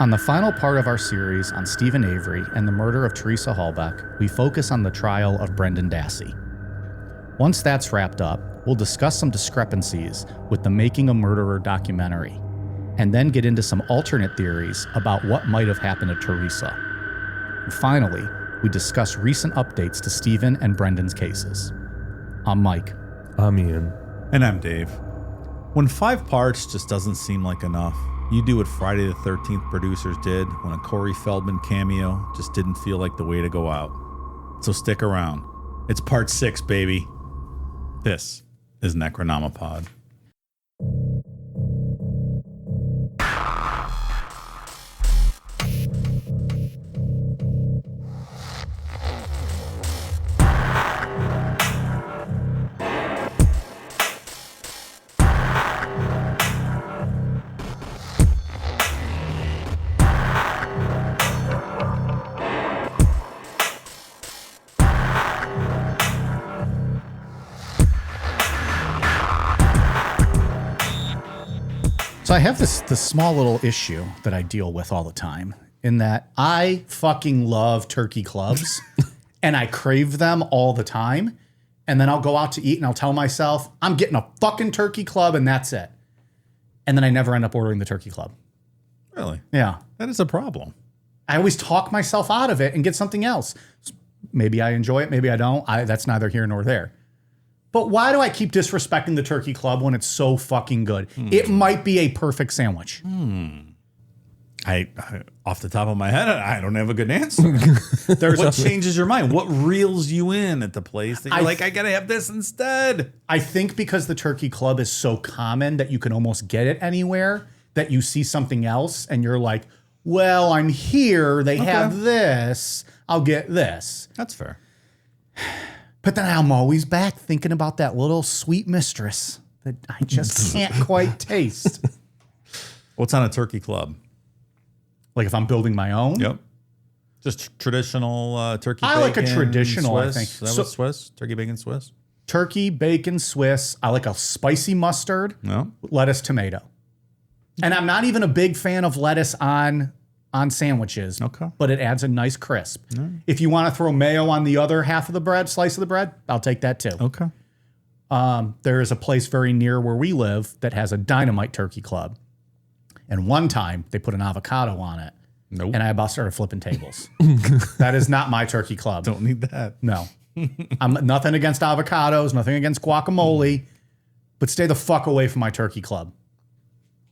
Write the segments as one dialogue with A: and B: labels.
A: On the final part of our series on Steven Avery and the murder of Teresa Halbach, we focus on the trial of Brendan Dassey. Once that's wrapped up, we'll discuss some discrepancies with the Making a Murderer documentary, and then get into some alternate theories about what might have happened to Teresa. And finally, we discuss recent updates to Steven and Brendan's cases. I'm Mike.
B: I'm Ian.
C: And I'm Dave. When 5 parts just doesn't seem like enough, you do what Friday the 13th producers did when a Corey Feldman cameo just didn't feel like the way to go out. So stick around. It's part 6, baby. This is Necronomipod.
A: So I have this small little issue that I deal with all the time, in that I fucking love turkey clubs and I crave them all the time. And then I'll go out to eat and I'll tell myself, I'm getting a fucking turkey club and that's it. And then I never end up ordering the turkey club.
C: Really?
A: Yeah.
C: That is a problem.
A: I always talk myself out of it and get something else. Maybe I enjoy it, maybe I don't. That's neither here nor there. But why do I keep disrespecting the turkey club when it's so fucking good? It might be a perfect sandwich.
C: I off the top of my head, I don't have a good answer. What changes your mind? What reels you in at the place that you're like, I gotta have this instead?
A: I think because the turkey club is so common that you can almost get it anywhere, that you see something else and you're like, well, I'm here. They have this. I'll get this.
C: That's fair.
A: But then I'm always back thinking about that little sweet mistress that I just can't quite taste.
C: What's on a turkey club?
A: Like if I'm building my own?
C: Yep. Just traditional turkey
A: I
C: bacon.
A: like a traditional,
C: Swiss.
A: I think.
C: Is that what Swiss? Turkey bacon Swiss?
A: Turkey, bacon, Swiss. I like a spicy mustard,
C: No.
A: lettuce, tomato. And I'm not even a big fan of lettuce on sandwiches, but it adds a nice crisp. If you want to throw mayo on the other half of the bread, slice of the bread, I'll take that too.
C: Okay.
A: There is a place very near where we live that has a dynamite turkey club. And one time they put an avocado on it.
C: Nope.
A: And I about started flipping tables. That is not my turkey club.
C: Don't need that.
A: No. I'm nothing against avocados, nothing against guacamole, but stay the fuck away from my turkey club.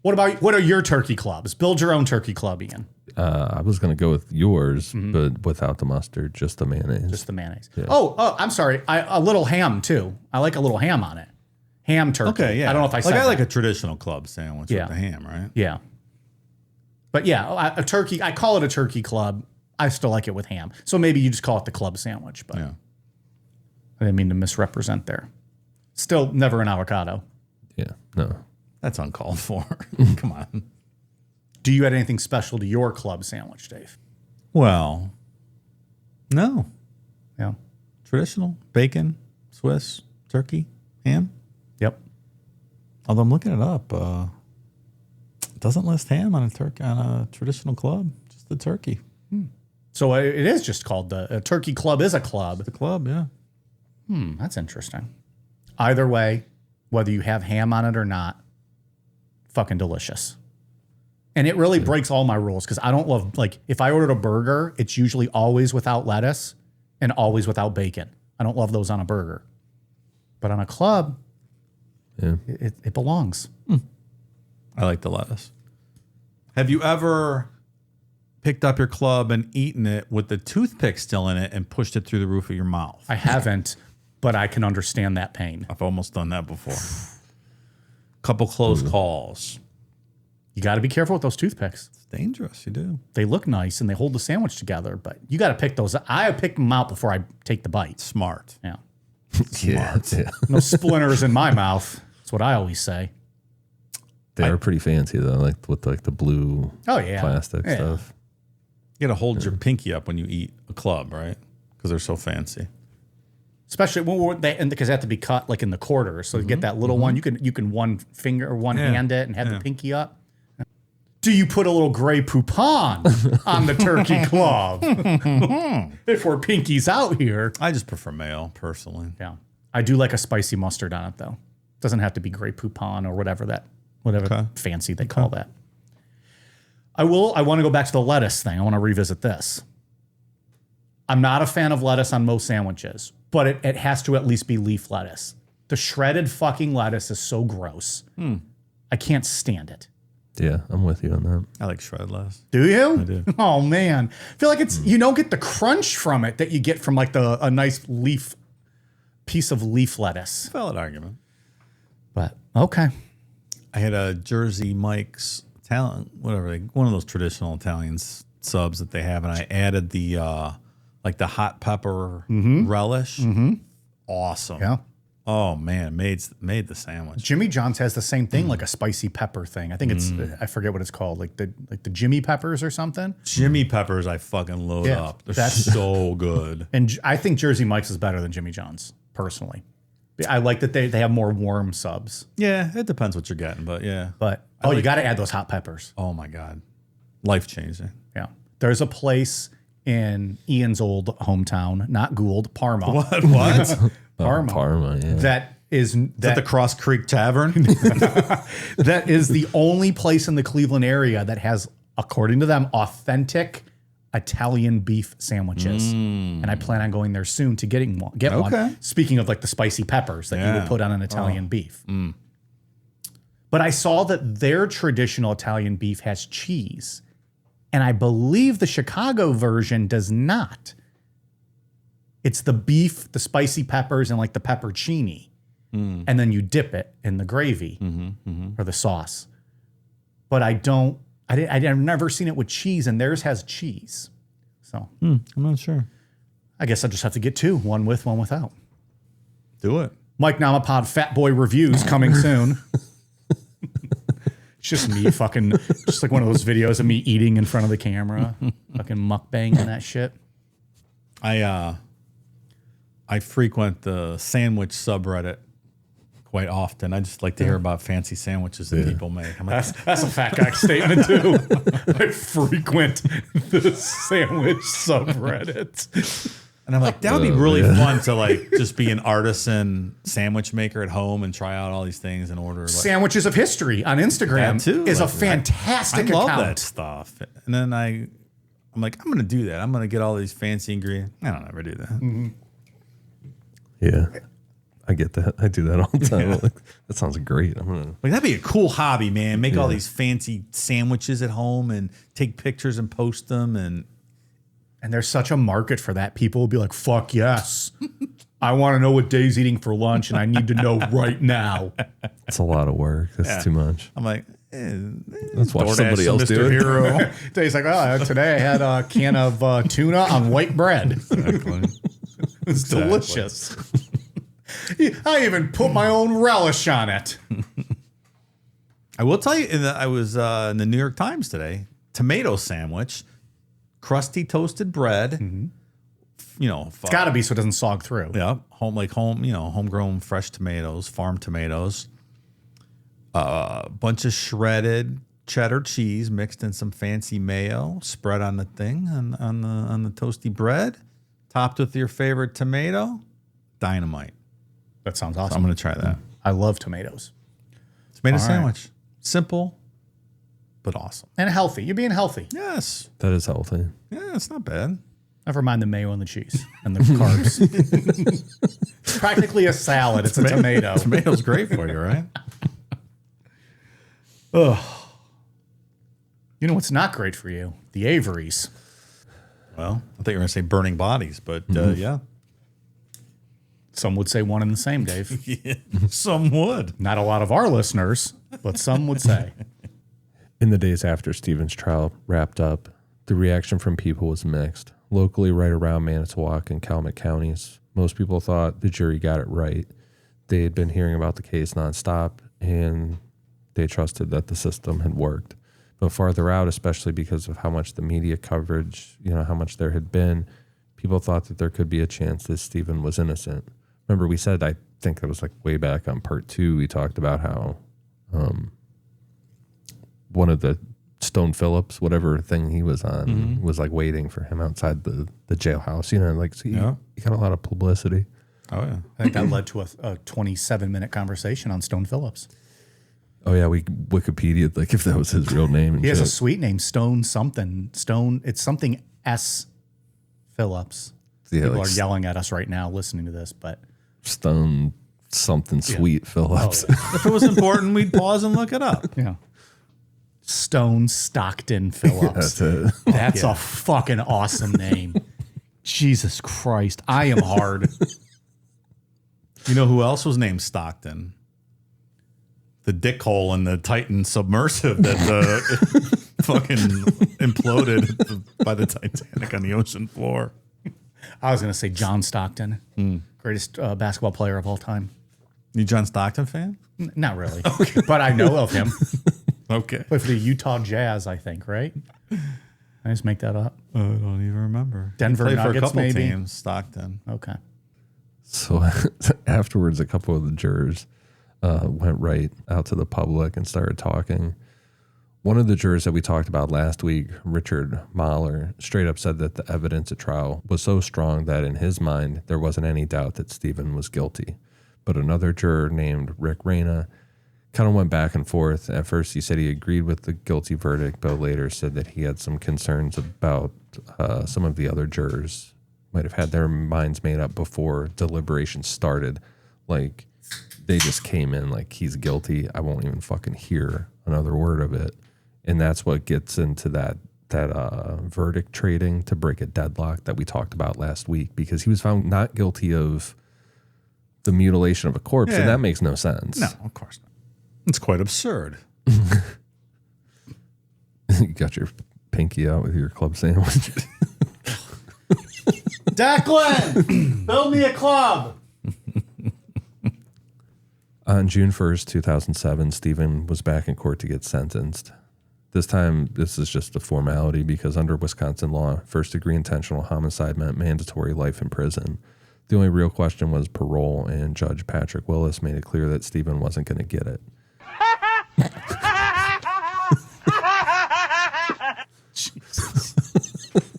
A: What are your turkey clubs? Build your own turkey club, Ian.
B: I was going to go with yours, but without the mustard, just the mayonnaise.
A: Just the mayonnaise.
B: Yeah.
A: Oh, I'm sorry. A little ham too. I like a little ham on it. Ham turkey.
C: Okay, yeah.
A: I don't know if I said
C: I like
A: that.
C: a traditional club sandwich with the ham, right?
A: Yeah. But yeah, a turkey. I call it a turkey club. I still like it with ham. So maybe you just call it the club sandwich. But
C: Yeah.
A: I didn't mean to misrepresent there. Still never an avocado.
B: Yeah, no.
C: That's uncalled for. Come on.
A: Do you add anything special to your club sandwich, Dave?
C: Well, no.
A: Yeah.
C: Traditional bacon, Swiss, turkey, ham.
A: Yep.
C: Although I'm looking it up, it doesn't list ham on a traditional club. Just the turkey.
A: So it is just called a turkey club is a club.
C: The club, yeah.
A: That's interesting. Either way, whether you have ham on it or not, fucking delicious. And it really breaks all my rules because I don't love, like, if I ordered a burger, it's usually always without lettuce and always without bacon. I don't love those on a burger. But on a club, it belongs.
C: I like the lettuce. Have you ever picked up your club and eaten it with the toothpick still in it and pushed it through the roof of your mouth?
A: I haven't, but I can understand that pain.
C: I've almost done that before. Couple close calls.
A: You got to be careful with those toothpicks.
C: It's dangerous. You do.
A: They look nice and they hold the sandwich together, but you got to pick those. I pick them out before I take the bite.
C: Smart.
A: Yeah.
B: Smart. Yeah.
A: No splinters in my mouth. That's what I always say.
B: They are pretty fancy though, like with like the blue plastic stuff.
C: You got to hold your pinky up when you eat a club, right? Because they're so fancy.
A: Especially when because they have to be cut like in the quarters. So you get that little one, you can one finger or one hand it and have the pinky up. Do you put a little Grey Poupon on the turkey club? If we're pinkies out here.
C: I just prefer mayo, personally.
A: Yeah. I do like a spicy mustard on it, though. Doesn't have to be Grey Poupon or whatever fancy they call that. I want to go back to the lettuce thing. I want to revisit this. I'm not a fan of lettuce on most sandwiches, but it has to at least be leaf lettuce. The shredded fucking lettuce is so gross. I can't stand it.
B: Yeah, I'm with you on that.
C: I like shredded lettuce.
A: Do you?
C: I do.
A: Oh, man. I feel like you don't get the crunch from it that you get from like a nice piece of leaf lettuce.
C: Valid argument.
A: But, okay.
C: I had a Jersey Mike's Italian, one of those traditional Italian subs that they have, and I added the hot pepper relish. Awesome.
A: Yeah.
C: Oh man, made the sandwich.
A: Jimmy John's has the same thing, like a spicy pepper thing. I think it's I forget what it's called, like the Jimmy Peppers or something.
C: Jimmy Peppers, I fucking load up. They're so good.
A: And I think Jersey Mike's is better than Jimmy John's, personally. I like that they have more warm subs.
C: Yeah, it depends what you're getting, but yeah.
A: But you got to add those hot peppers.
C: Oh my god, life changing.
A: Yeah, there's a place in Ian's old hometown, not Gould, Parma.
C: What?
B: Parma, yeah.
A: That is
C: the Cross Creek Tavern.
A: That is the only place in the Cleveland area that has, according to them, authentic Italian beef sandwiches. And I plan on going there soon to get one. Speaking of like the spicy peppers that you would put on an Italian beef. But I saw that their traditional Italian beef has cheese. And I believe the Chicago version does not. It's the beef, the spicy peppers, and like the peppercini. And then you dip it in the gravy or the sauce. But I've never seen it with cheese, and theirs has cheese. So
C: I'm not sure.
A: I guess I'll just have to get two, one with, one without.
C: Do it.
A: Mike Namapod Fat Boy Reviews coming soon. It's just me just like one of those videos of me eating in front of the camera, fucking mukbang and that shit.
C: I frequent the sandwich subreddit quite often. I just like to hear about fancy sandwiches that people make. I'm like,
A: that's a fat guy statement too. I frequent the sandwich subreddit.
C: And I'm like, that would be really fun to like just be an artisan sandwich maker at home and try out all these things and order. Like,
A: Sandwiches of History on Instagram is a fantastic account.
C: I love that stuff. And then I'm like, I'm going to do that. I'm going to get all these fancy ingredients. I don't ever do that.
B: Yeah, I get that. I do that all the time. Like, that sounds great.
C: Like that'd be a cool hobby, man. Make all these fancy sandwiches at home and take pictures and post them. And
A: there's such a market for that. People will be like, fuck yes. I want to know what Dave's eating for lunch, and I need to know right now.
B: It's a lot of work. That's too much.
C: I'm like,
B: let's watch somebody else do it.
A: Hero. Dave's like, oh, today I had a can of tuna on white bread.
C: Exactly.
A: It's delicious. I even put my own relish on it.
C: I will tell you, I was in the New York Times today. Tomato sandwich, crusty toasted bread. It's
A: got to be so it doesn't sog through.
C: Yeah, homegrown fresh tomatoes, farm tomatoes. A bunch of shredded cheddar cheese mixed in some fancy mayo, spread on the thing on the toasty bread. Topped with your favorite tomato, dynamite.
A: That sounds awesome.
C: So I'm going to try that.
A: I love tomatoes.
C: Tomato sandwich. Simple, but awesome.
A: And healthy. You're being healthy.
C: Yes.
B: That is healthy.
C: Yeah, it's not bad.
A: Never mind the mayo and the cheese and the carbs. It's practically a salad. It's a tomato.
C: Tomato's great for you, right?
A: Ugh. You know what's not great for you? The Averys.
C: Well, I thought you were going to say burning bodies, but yeah.
A: Some would say one and the same, Dave.
C: Yeah, some would.
A: Not a lot of our listeners, but some would say.
B: In the days after Steven's trial wrapped up, the reaction from people was mixed. Locally, right around Manitowoc and Calumet counties, most people thought the jury got it right. They had been hearing about the case nonstop, and they trusted that the system had worked. But farther out, especially because of how much the media coverage, how much there had been, people thought that there could be a chance that Steven was innocent. Remember, we said, I think it was like way back on part 2, we talked about how one of the Stone Phillips, whatever thing he was on, was like waiting for him outside the jailhouse. You know, like so he got a lot of publicity.
C: Oh yeah,
A: I think that led to a 27-minute conversation on Stone Phillips.
B: Oh yeah, we Wikipedia like if that was his real name. And
A: He has a sweet name, Stone something. Stone. It's something S. Phillips.
B: Yeah,
A: People
B: like
A: are yelling at us right now listening to this, but
B: Stone something sweet Phillips.
A: Oh, yeah.
C: if it was important, we'd pause and look it up.
A: yeah. Stone Stockton Phillips.
B: That's it.
A: That's a fucking awesome name. Jesus Christ, I am hard.
C: You know who else was named Stockton? The dick hole in the Titan submersive that fucking imploded by the Titanic on the ocean floor.
A: I was going to say John Stockton, greatest basketball player of all time.
C: You a John Stockton fan?
A: Not really, but I know of him.
C: Okay.
A: Played for the Utah Jazz, I think, right? I just make that up.
C: I don't even remember.
A: Denver
C: He played for a
A: Nuggets,
C: couple
A: maybe?
C: teams. Stockton.
A: Okay.
B: So afterwards, a couple of the jurors went right out to the public and started talking. One of the jurors that we talked about last week, Richard Mahler, straight up said that the evidence at trial was so strong that in his mind, there wasn't any doubt that Steven was guilty. But another juror named Rick Reyna kind of went back and forth. At first, he said he agreed with the guilty verdict, but later said that he had some concerns about some of the other jurors might have had their minds made up before deliberations started. Like, they just came in like, he's guilty. I won't even fucking hear another word of it. And that's what gets into that verdict trading to break a deadlock that we talked about last week, because he was found not guilty of the mutilation of a corpse, and that makes no sense.
C: No, of course not. It's quite absurd.
B: You got your pinky out with your club sandwich.
A: Declan, build me a club.
B: On June 1st, 2007, Steven was back in court to get sentenced. This time, this is just a formality because under Wisconsin law, first-degree intentional homicide meant mandatory life in prison. The only real question was parole, and Judge Patrick Willis made it clear that Steven wasn't going to get it.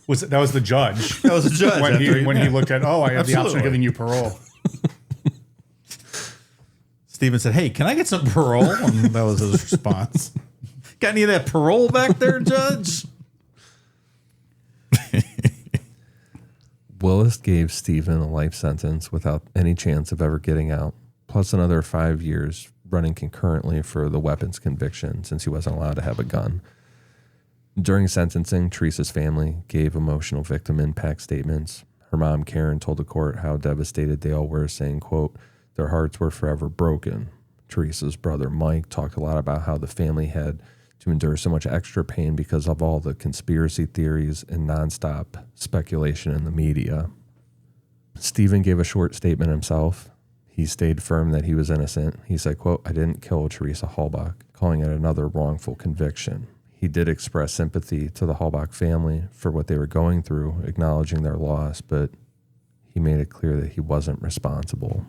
A: That was the judge.
C: That was the judge.
A: when he looked at, I have the option
C: Absolutely.
A: of giving you parole.
C: Steven said, "Hey, can I get some parole?" And that was his response. Got any of that parole back there, Judge?
B: Willis gave Steven a life sentence without any chance of ever getting out, plus another 5 years running concurrently for the weapons conviction since he wasn't allowed to have a gun. During sentencing, Teresa's family gave emotional victim impact statements. Her mom, Karen, told the court how devastated they all were, saying, quote, their hearts were forever broken. Teresa's brother, Mike, talked a lot about how the family had to endure so much extra pain because of all the conspiracy theories and nonstop speculation in the media. Steven gave a short statement himself. He stayed firm that he was innocent. He said, quote, I didn't kill Teresa Halbach, calling it another wrongful conviction. He did express sympathy to the Halbach family for what they were going through, acknowledging their loss, but he made it clear that he wasn't responsible.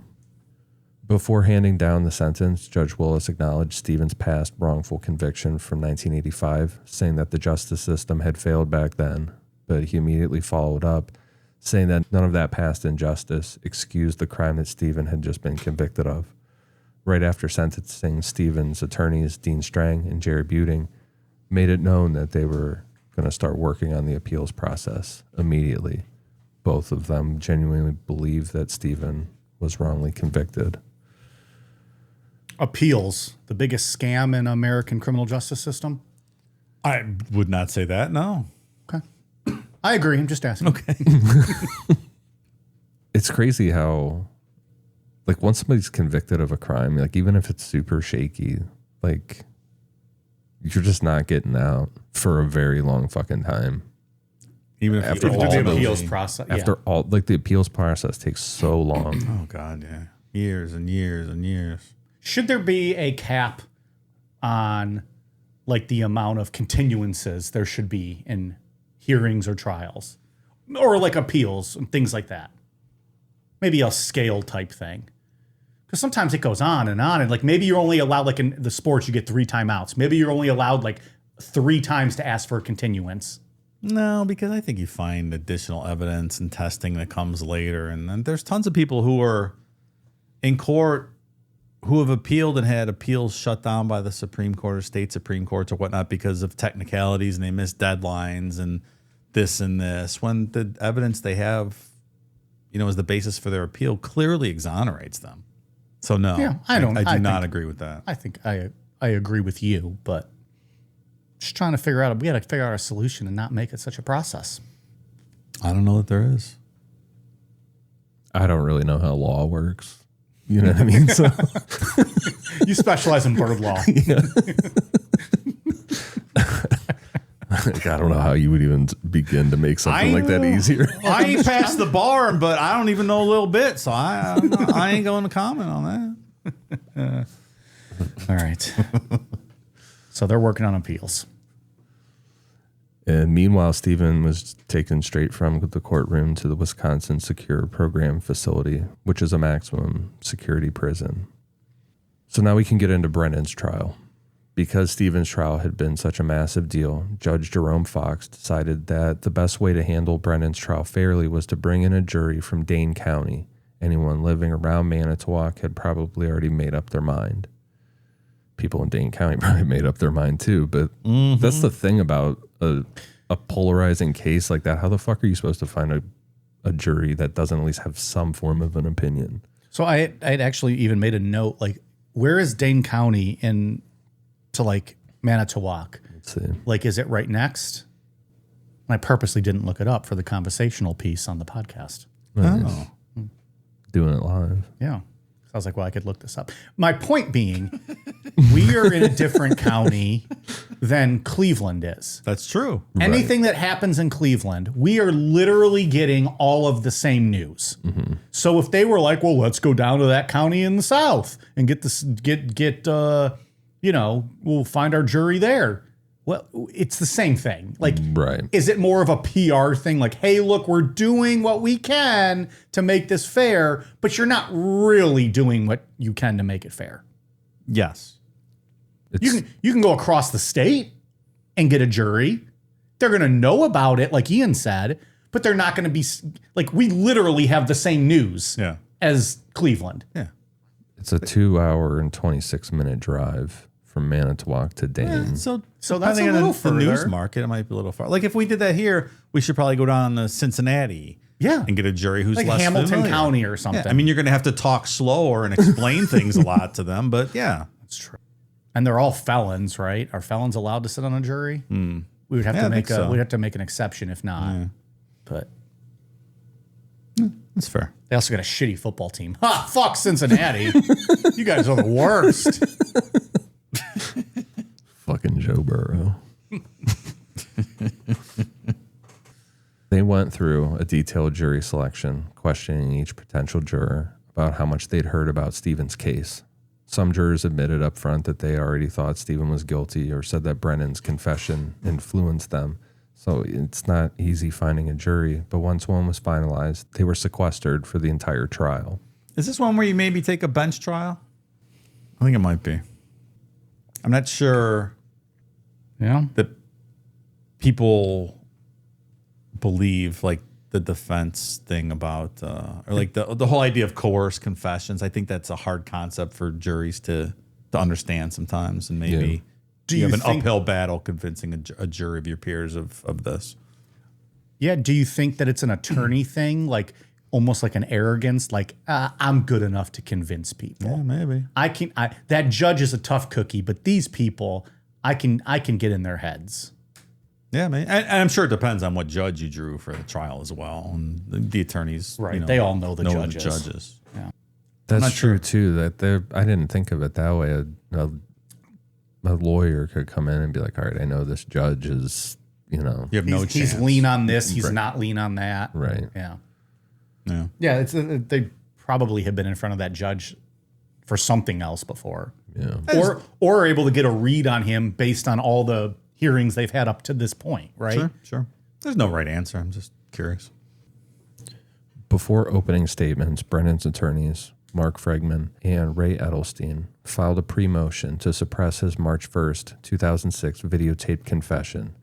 B: Before handing down the sentence, Judge Willis acknowledged Steven's past wrongful conviction from 1985, saying that the justice system had failed back then, but he immediately followed up, saying that none of that past injustice excused the crime that Steven had just been convicted of. Right after sentencing, Steven's attorneys, Dean Strang and Jerry Buting, made it known that they were going to start working on the appeals process immediately. Both of them genuinely believed that Steven was wrongly convicted.
A: Appeals, the biggest scam in American criminal justice system?
C: I would not say that, no.
A: Okay. I agree. I'm just asking.
C: Okay.
B: It's crazy how, like, once somebody's convicted of a crime, like, even if it's super shaky, like, you're just not getting out for a very long fucking time.
C: Even if
B: After
C: you
B: all
A: the
B: those-
A: appeals process.
B: After all, like, the appeals process takes so long.
C: Oh, God, yeah. Years and years and years.
A: Should there be a cap on like the amount of continuances there should be in hearings or trials or like appeals and things like that? Maybe a scale type thing. Because sometimes it goes on and like maybe you're only allowed, like in the sports, you get 3 timeouts. Maybe you're only allowed like 3 times to ask for a continuance.
C: No, because I think you find additional evidence and testing that comes later. And then there's tons of people who are in court who have appealed and had appeals shut down by the Supreme Court or state Supreme Courts or whatnot because of technicalities and they missed deadlines and this and this, when the evidence they have, as the basis for their appeal clearly exonerates them. So no,
A: Yeah, I
C: do not agree with that.
A: I think I agree with you, but just trying to figure out, we got to figure out a solution and not make it such a process.
C: I don't know that there is.
B: I don't really know how law works. You know what I mean? So
A: You specialize in bird law.
B: I don't know how you would even begin to make something like that easier.
C: I ain't past the bar, but I don't even know a little bit, so I ain't going to comment on that.
A: All right. So they're working on appeals.
B: And meanwhile, Steven was taken straight from the courtroom to the Wisconsin Secure Program Facility, which is a maximum security prison. So now we can get into Brennan's trial. Because Steven's trial had been such a massive deal, Judge Jerome Fox decided that the best way to handle Brennan's trial fairly was to bring in a jury from Dane County. Anyone living around Manitowoc had probably already made up their mind. People in Dane County probably made up their mind too, but that's the thing about a polarizing case like that. How the fuck are you supposed to find a jury that doesn't at least have some form of an opinion?
A: So I'd actually even made a note, like, where is Dane County to like Manitowoc?
B: Let's see.
A: Like, is it right next? And I purposely didn't look it up for the conversational piece on the podcast.
B: Oh. Doing it live.
A: Yeah. I was like, well, I could look this up. My point being, we are in a different county than Cleveland is.
C: That's true.
A: Anything that happens in Cleveland, we are literally getting all of the same news. Mm-hmm. So if they were like, well, let's go down to that county in the south and we'll find our jury there. Well, it's the same thing. Like,
B: right.
A: Is it more of a PR thing? Like, hey, look, we're doing what we can to make this fair, but you're not really doing what you can to make it fair.
C: Yes.
A: You can go across the state and get a jury. They're going to know about it, like Ian said, but they're not going to be like, we literally have the same news as Cleveland.
C: Yeah.
B: It's a 2-hour and 26-minute drive from Manitowoc to Dane.
C: Yeah, so
A: that's a little further.
C: The news market, it might be a little far. Like if we did that here, we should probably go down to Cincinnati.
A: Yeah.
C: And get a jury who's
A: like
C: less
A: Hamilton
C: familiar.
A: County or something.
C: Yeah. I mean, you're going to have to talk slower and explain things a lot to them, but yeah.
A: That's true. And they're all felons, right? Are felons allowed to sit on a jury? We would have we'd have to make an exception if not. Yeah. But
C: that's fair.
A: They also got a shitty football team. Ha! Fuck Cincinnati. You guys are the worst.
B: Fucking Joe Burrow. They went through a detailed jury selection, questioning each potential juror about how much they'd heard about Steven's case. Some jurors admitted up front that they already thought Steven was guilty or said that Brennan's confession influenced them. So it's not easy finding a jury, but once one was finalized, they were sequestered for the entire trial.
C: Is this one where you maybe take a bench trial? I think it might be. I'm not sure that people believe like the defense thing about or like the whole idea of coerced confessions. I think that's a hard concept for juries to understand sometimes, and maybe you have an uphill battle convincing a jury of your peers of this.
A: Yeah. Do you think that it's an attorney thing, like almost like an arrogance, like I'm good enough to convince people?
C: Yeah, maybe.
A: That judge is a tough cookie, but these people, I can get in their heads.
C: Yeah, man. And I'm sure it depends on what judge you drew for the trial as well. And the attorneys,
A: right? They all know the judges.
C: Yeah,
B: that's true too. That I didn't think of it that way. A lawyer could come in and be like, "All right, I know this judge is,
C: you have no chance.
A: He's lean on this. He's not lean on that.
B: Right?
A: Yeah. They probably have been in front of that judge for something else before.
B: Yeah.
A: Or are able to get a read on him based on all the hearings they've had up to this point, right?
C: Sure. There's no right answer. I'm just curious.
B: Before opening statements, Brennan's attorneys Mark Fregman, and Ray Edelstein filed a pre-motion to suppress his March 1st, 2006 videotaped confession,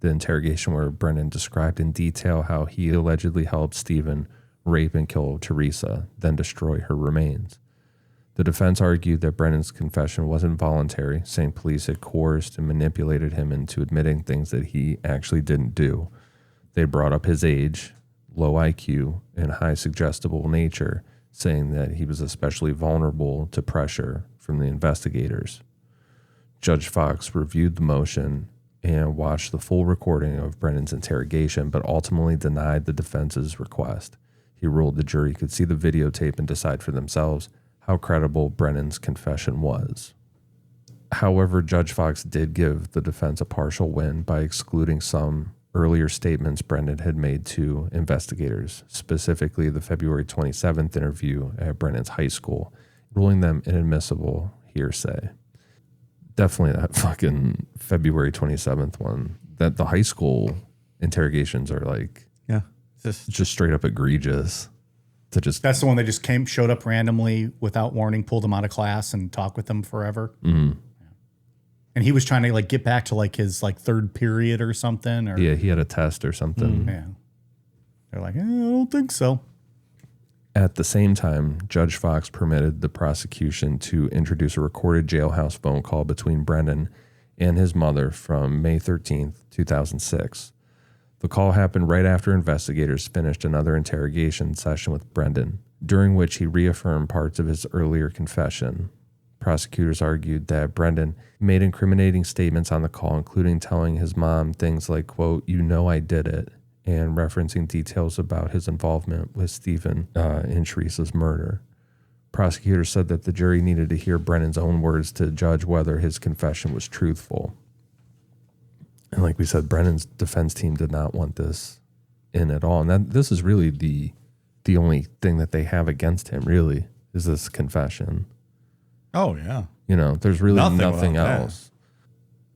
B: the interrogation where Brennan described in detail how he allegedly helped Steven rape and kill Teresa, then destroy her remains. The defense argued that Brennan's confession wasn't voluntary, saying police had coerced and manipulated him into admitting things that he actually didn't do. They brought up his age, low IQ, and high suggestible nature, saying that he was especially vulnerable to pressure from the investigators. Judge Fox reviewed the motion and watched the full recording of Brennan's interrogation, but ultimately denied the defense's request. He ruled the jury could see the videotape and decide for themselves how credible Brennan's confession was. However, Judge Fox did give the defense a partial win by excluding some earlier statements Brennan had made to investigators, specifically the February 27th interview at Brennan's high school, ruling them inadmissible hearsay. Definitely that fucking February 27th one. That the high school interrogations are like,
C: Yeah.
B: just straight up egregious. To just
A: That's the one that just showed up randomly without warning, pulled him out of class and talked with him forever.
B: Mm.
A: And he was trying to like get back to like his like third period or something. Or
B: yeah, he had a test or something.
A: yeah. They're like, I don't think so.
B: At the same time, Judge Fox permitted the prosecution to introduce a recorded jailhouse phone call between Brennan and his mother from May 13th, 2006. The call happened right after investigators finished another interrogation session with Brendan, during which he reaffirmed parts of his earlier confession. Prosecutors argued that Brendan made incriminating statements on the call, including telling his mom things like, quote, "You know I did it," and referencing details about his involvement with Steven in Teresa's murder. Prosecutors said that the jury needed to hear Brennan's own words to judge whether his confession was truthful. And like we said, Brennan's defense team did not want this in at all. And this is really the only thing that they have against him, really, is this confession.
C: Oh, yeah.
B: You know, there's really nothing
C: without
B: else.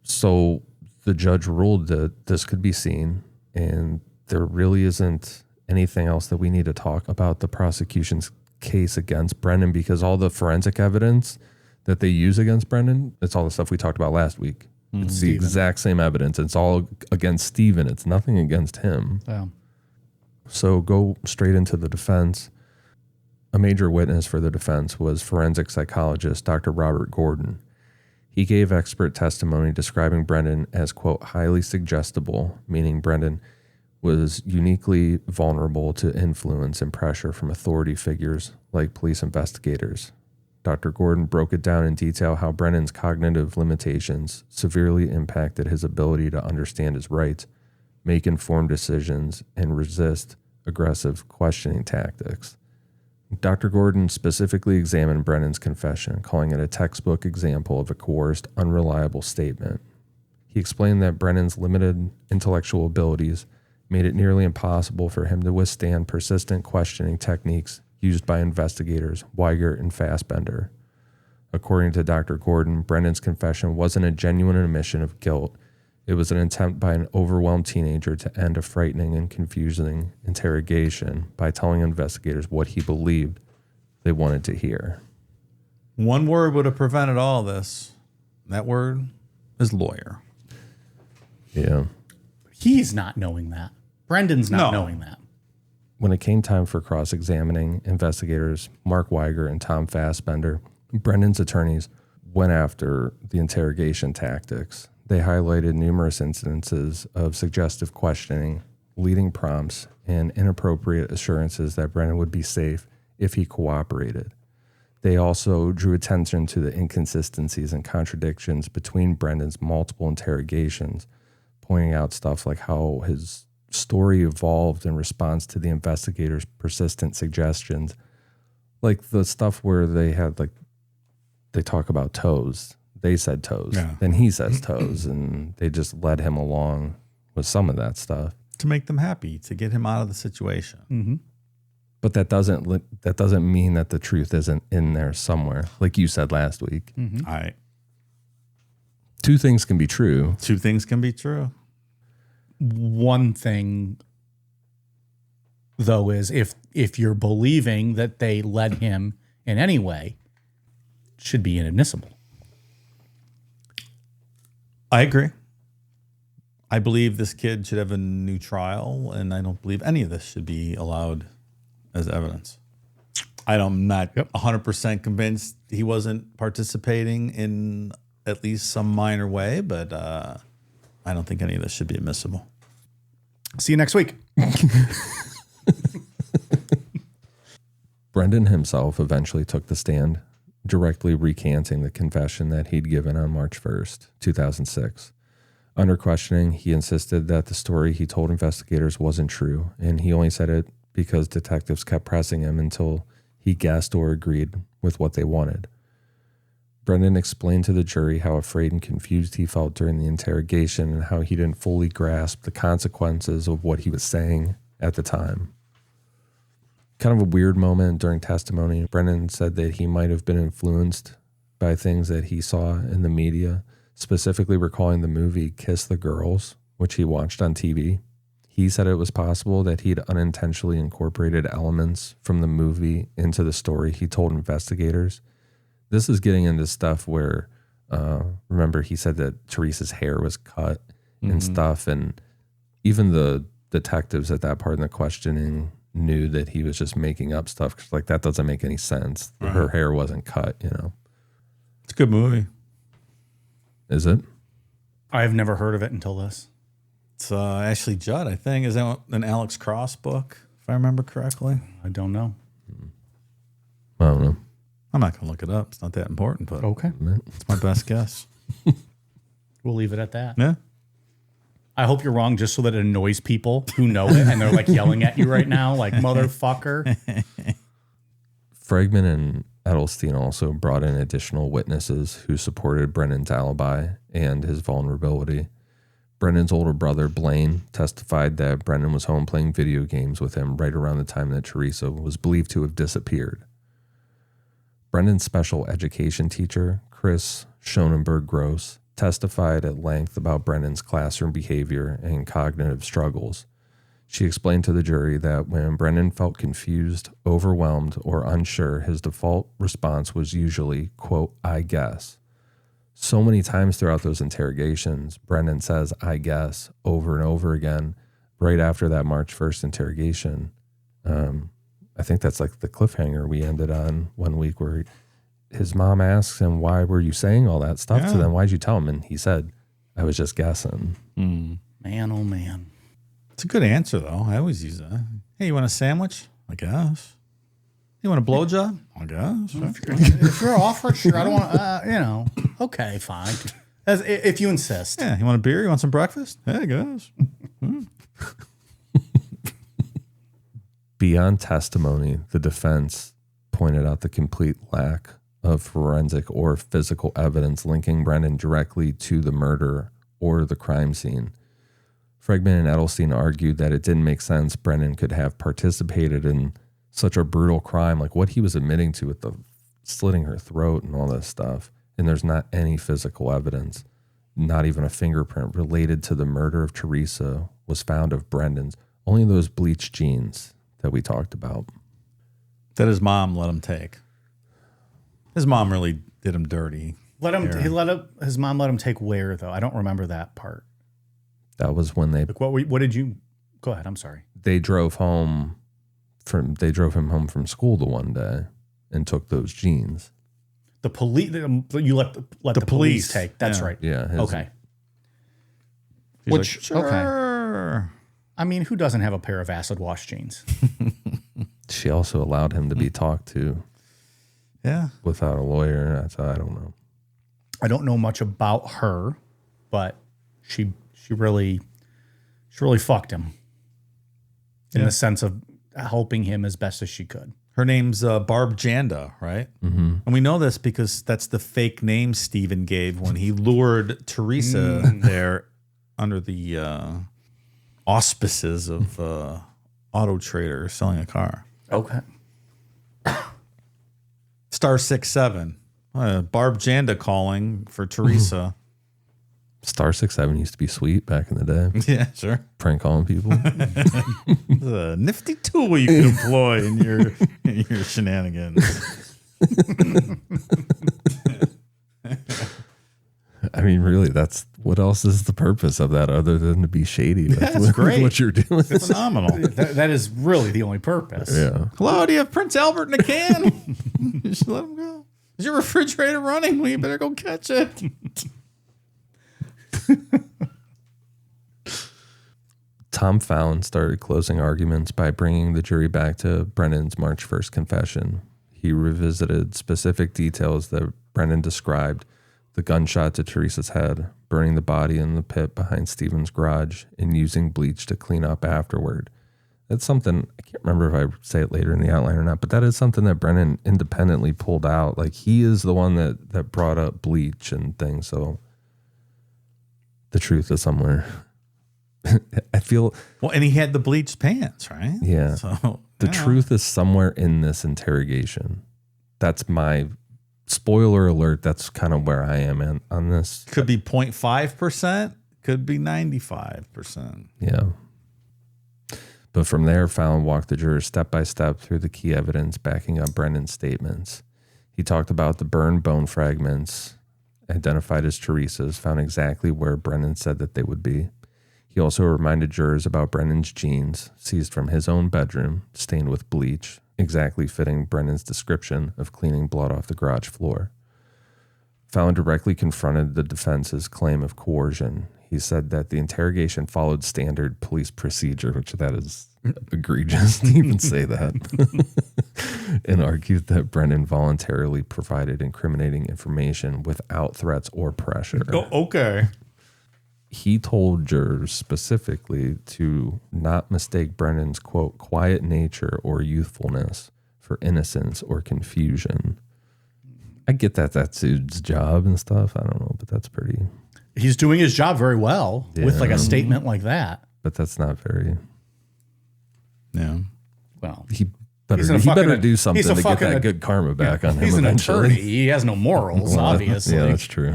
B: So the judge ruled that this could be seen, and there really isn't anything else that we need to talk about the prosecution's case against Brennan, because all the forensic evidence that they use against Brennan, it's all the stuff we talked about last week. It's the exact same evidence. It's all against Steven. It's nothing against him.
A: Yeah.
B: So go straight into the defense. A major witness for the defense was forensic psychologist Dr. Robert Gordon. He gave expert testimony describing Brendan as, quote, highly suggestible, meaning Brendan was uniquely vulnerable to influence and pressure from authority figures like police investigators. Dr. Gordon broke it down in detail how Brennan's cognitive limitations severely impacted his ability to understand his rights, make informed decisions, and resist aggressive questioning tactics. Dr. Gordon specifically examined Brennan's confession, calling it a textbook example of a coerced, unreliable statement. He explained that Brennan's limited intellectual abilities made it nearly impossible for him to withstand persistent questioning techniques used by investigators Weigert and Fassbender. According to Dr. Gordon, Brennan's confession wasn't a genuine admission of guilt. It was an attempt by an overwhelmed teenager to end a frightening and confusing interrogation by telling investigators what he believed they wanted to hear.
C: One word would have prevented all this. That word is lawyer.
B: Yeah.
A: He's not knowing that. Brendan's not
C: No.
A: knowing that.
B: When it came time for cross-examining investigators Mark Weiger and Tom Fassbender, Brendan's attorneys went after the interrogation tactics. They highlighted numerous instances of suggestive questioning, leading prompts, and inappropriate assurances that Brendan would be safe if he cooperated. They also drew attention to the inconsistencies and contradictions between Brendan's multiple interrogations, pointing out stuff like how his story evolved in response to the investigators' persistent suggestions, like the stuff where they talk about toes. They said toes, then he says toes, and they just led him along with some of that stuff
C: To make them happy, to get him out of the situation.
A: Mm-hmm.
B: But that doesn't mean that the truth isn't in there somewhere, like you said last week.
A: Mm-hmm.
C: All right.
B: Two things can be true.
C: Two things can be true.
A: One thing, though, is if you're believing that they led him in any way should be inadmissible.
C: I agree. I believe this kid should have a new trial, and I don't believe any of this should be allowed as evidence. I'm not 100% convinced he wasn't participating in at least some minor way, but I don't think any of this should be admissible.
A: See you next week.
B: Brendan himself eventually took the stand, directly recanting the confession that he'd given on March 1st, 2006. Under questioning, he insisted that the story he told investigators wasn't true, and he only said it because detectives kept pressing him until he guessed or agreed with what they wanted. Brendan explained to the jury how afraid and confused he felt during the interrogation and how he didn't fully grasp the consequences of what he was saying at the time. Kind of a weird moment during testimony. Brendan said that he might have been influenced by things that he saw in the media, specifically recalling the movie Kiss the Girls, which he watched on TV. He said it was possible that he'd unintentionally incorporated elements from the movie into the story he told investigators. This is getting into stuff where, remember, he said that Teresa's hair was cut and stuff, and even the detectives at that part in the questioning knew that he was just making up stuff. 'Cause, like, that doesn't make any sense. Her hair wasn't cut, you know.
C: It's a good movie.
B: Is it?
A: I've never heard of it until this.
C: It's Ashley Judd, I think. Is that an Alex Cross book, if I remember correctly?
A: I don't know.
B: I don't know.
C: I'm not going to look it up. It's not that important, but
A: Okay.
C: it's my best guess.
A: We'll leave it at that.
C: Yeah.
A: I hope you're wrong just so that it annoys people who know it and they're like yelling at you right now, like, motherfucker.
B: Fragman and Edelstein also brought in additional witnesses who supported Brendan's alibi and his vulnerability. Brendan's older brother, Blaine, testified that Brendan was home playing video games with him right around the time that Teresa was believed to have disappeared. Brendan's special education teacher, Chris Schonenberg-Gross, testified at length about Brendan's classroom behavior and cognitive struggles. She explained to the jury that when Brendan felt confused, overwhelmed, or unsure, his default response was usually, quote, "I guess." So many times throughout those interrogations, Brendan says, "I guess," over and over again. Right after that March 1st interrogation, I think that's like the cliffhanger we ended on one week, where his mom asks him, "Why were you saying all that stuff to them? Why'd you tell him?" And he said, "I was just guessing."
A: Man, oh man.
C: It's a good answer, though. I always use that. Hey, you want a sandwich? I guess. You want a blowjob? I guess.
A: If you're offered, sure. I don't want okay, fine. If you insist.
C: Yeah, you want a beer? You want some breakfast? Yeah, I guess.
B: Beyond testimony, the defense pointed out the complete lack of forensic or physical evidence linking Brendan directly to the murder or the crime scene. Fragman and Edelstein argued that it didn't make sense Brendan could have participated in such a brutal crime, like what he was admitting to with the slitting her throat and all this stuff. And there's not any physical evidence, not even a fingerprint related to the murder of Teresa was found of Brendan's. Only those bleached jeans that we talked about.
C: That his mom let him take. His mom really did him dirty.
A: His mom let him take where, though? I don't remember that part.
B: That was when they
A: Like, what did you? Go ahead. I'm sorry.
B: they drove him home from school the one day and took those jeans.
A: The police. You let the police take. That's right.
B: Yeah.
A: Okay.
C: He's
A: Which
C: like, sure.
A: okay. I mean, who doesn't have a pair of acid wash jeans?
B: She also allowed him to be talked to.
C: Yeah.
B: Without a lawyer. I don't know.
A: I don't know much about her, but she really fucked him in the sense of helping him as best as she could.
C: Her name's Barb Janda, right? Mm-hmm. And we know this because that's the fake name Steven gave when he lured Teresa there under the auspices of Auto Trader selling a car.
A: Okay.
C: Star 67. Barb Janda calling for Teresa.
B: Star 67 used to be sweet back in the day.
C: Yeah, sure.
B: Prank calling people.
C: It's a nifty tool you can employ in your shenanigans.
B: I mean, really, that's what else is the purpose of that other than to be shady?
C: That's great.
B: What you're doing.
C: It's phenomenal.
A: That is really the only purpose.
B: Yeah.
C: Hello, do you have Prince Albert in a can? You should let him go. Is your refrigerator running? Well, you better go catch it.
B: Tom Fallon started closing arguments by bringing the jury back to Brennan's March 1st confession. He revisited specific details that Brennan described: the gunshot to Teresa's head, burning the body in the pit behind Steven's garage, and using bleach to clean up afterward. That's something, I can't remember if I say it later in the outline or not, but that is something that Brennan independently pulled out. Like, he is the one that brought up bleach and things, so the truth is somewhere. I feel...
C: Well, and he had the bleached pants, right?
B: Yeah.
C: So
B: the truth is somewhere in this interrogation. That's my... Spoiler alert, that's kind of where I am on this.
C: Could be 0.5%, could be 95%.
B: Yeah. But from there, Fallon walked the jurors step by step through the key evidence backing up Brennan's statements. He talked about the burned bone fragments, identified as Teresa's, found exactly where Brennan said that they would be. He also reminded jurors about Brennan's jeans, seized from his own bedroom, stained with bleach, exactly fitting Brennan's description of cleaning blood off the garage floor. Fallon directly confronted the defense's claim of coercion. He said that the interrogation followed standard police procedure, which that is egregious to even say that, and argued that Brennan voluntarily provided incriminating information without threats or pressure.
C: Oh, okay.
B: He told jurors specifically to not mistake Brennan's, quote, quiet nature or youthfulness for innocence or confusion. I get that that's his job and stuff. I don't know, but that's pretty...
A: He's doing his job very well with like a statement like that.
B: But that's not very...
C: Yeah.
A: Well,
B: He better do something to get that good karma back on him
A: he's an
B: eventually.
A: attorney. He has no morals, obviously.
B: Yeah, that's true.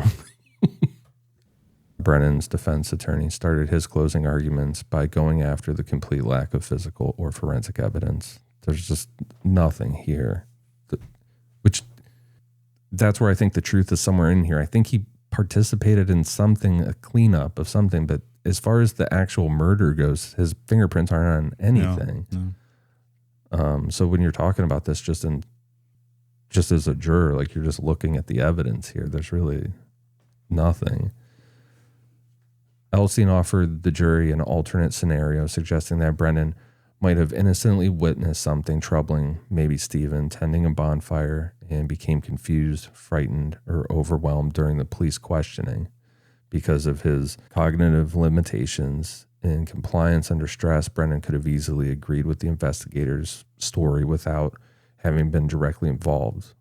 B: Brennan's defense attorney started his closing arguments by going after the complete lack of physical or forensic evidence. There's just nothing here. Which, that's where I think the truth is somewhere in here. I think he participated in something, a cleanup of something, but as far as the actual murder goes, his fingerprints aren't on anything.
C: No.
B: So when you're talking about this just as a juror, like you're just looking at the evidence here, there's really nothing. Elstein offered the jury an alternate scenario, suggesting that Brennan might have innocently witnessed something troubling, maybe Steven tending a bonfire, and became confused, frightened, or overwhelmed during the police questioning. Because of his cognitive limitations and compliance under stress, Brennan could have easily agreed with the investigator's story without having been directly involved.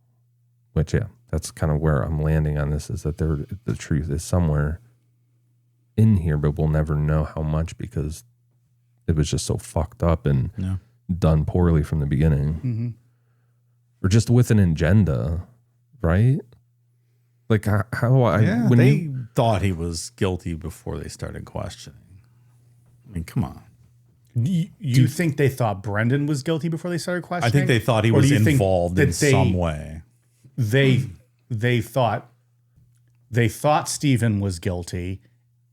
B: Which, yeah, that's kind of where I'm landing on this, is that the truth is somewhere in here, but we'll never know how much because it was just so fucked up and done poorly from the beginning.
A: Mm-hmm.
B: Or just with an agenda, right? Like when
C: they thought he was guilty before they started questioning. I mean, come on.
A: You think they thought Brendan was guilty before they started questioning?
C: I think they thought he was involved in some way.
A: They thought Steven was guilty,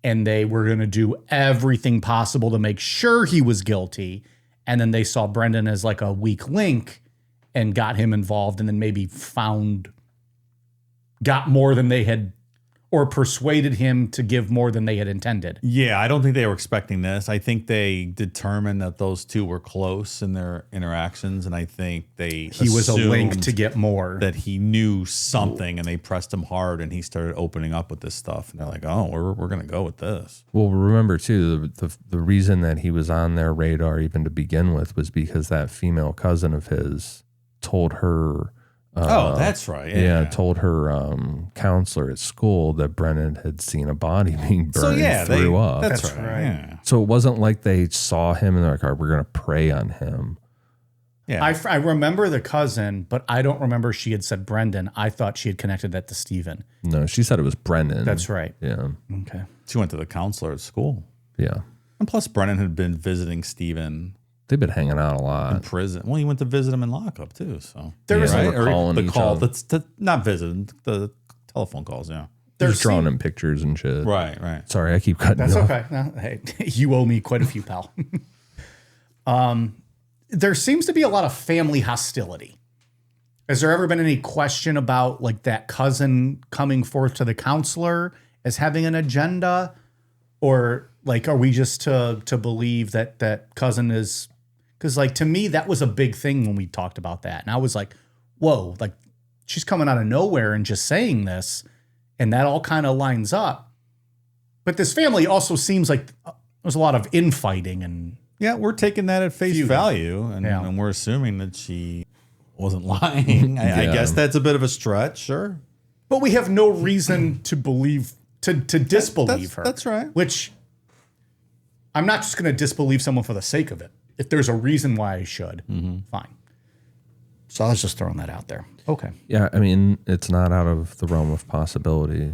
A: and they were going to do everything possible to make sure he was guilty. And then they saw Brendan as like a weak link and got him involved, and then maybe got more than they had, or persuaded him to give more than they had intended.
C: Yeah, I don't think they were expecting this. I think they determined that those two were close in their interactions, and I think he
A: was a link to get more.
C: That he knew something, and they pressed him hard, and he started opening up with this stuff. And they're like, "Oh, we're gonna go with this."
B: Well, remember too, the reason that he was on their radar even to begin with was because that female cousin of his told her.
C: That's right. Yeah,
B: told her counselor at school that Brennan had seen a body being burned and threw up.
C: That's right. Yeah.
B: So it wasn't like they saw him and they're like, all right, we're going to prey on him.
C: Yeah.
A: I remember the cousin, but I don't remember she had said Brendan. I thought she had connected that to Steven.
B: No, she said it was Brennan.
A: That's right.
B: Yeah.
A: Okay.
C: She went to the counselor at school.
B: Yeah.
C: And plus, Brennan had been visiting Steven
B: They've been hanging out a
C: in
B: lot.
C: prison. Well, he went to visit him in lockup too. So
A: There was
B: Yeah,
C: right?
B: calling
C: the
B: each
C: call.
B: other.
C: That's not visit. The telephone calls. Yeah.
B: There's drawing him pictures and shit.
C: Right.
B: Sorry, I keep cutting
A: That's
B: you off.
A: okay. No, hey, you owe me quite a few, pal. There seems to be a lot of family hostility. Has there ever been any question about like that cousin coming forth to the counselor as having an agenda? Or like, are we just to believe that cousin is, because like to me, that was a big thing when we talked about that. And I was like, whoa, like she's coming out of nowhere and just saying this. And that all kind of lines up. But this family also seems like there's a lot of infighting and
C: Yeah, we're taking that at face
A: Feuding.
C: value, and we're assuming that she wasn't lying. I guess that's a bit of a stretch, sure.
A: but we have no reason to believe to disbelieve her.
C: That's right.
A: Which I'm not just going to disbelieve someone for the sake of it. If there's a reason why I should, fine. So I was just throwing that out there. Okay.
B: Yeah, I mean, it's not out of the realm of possibility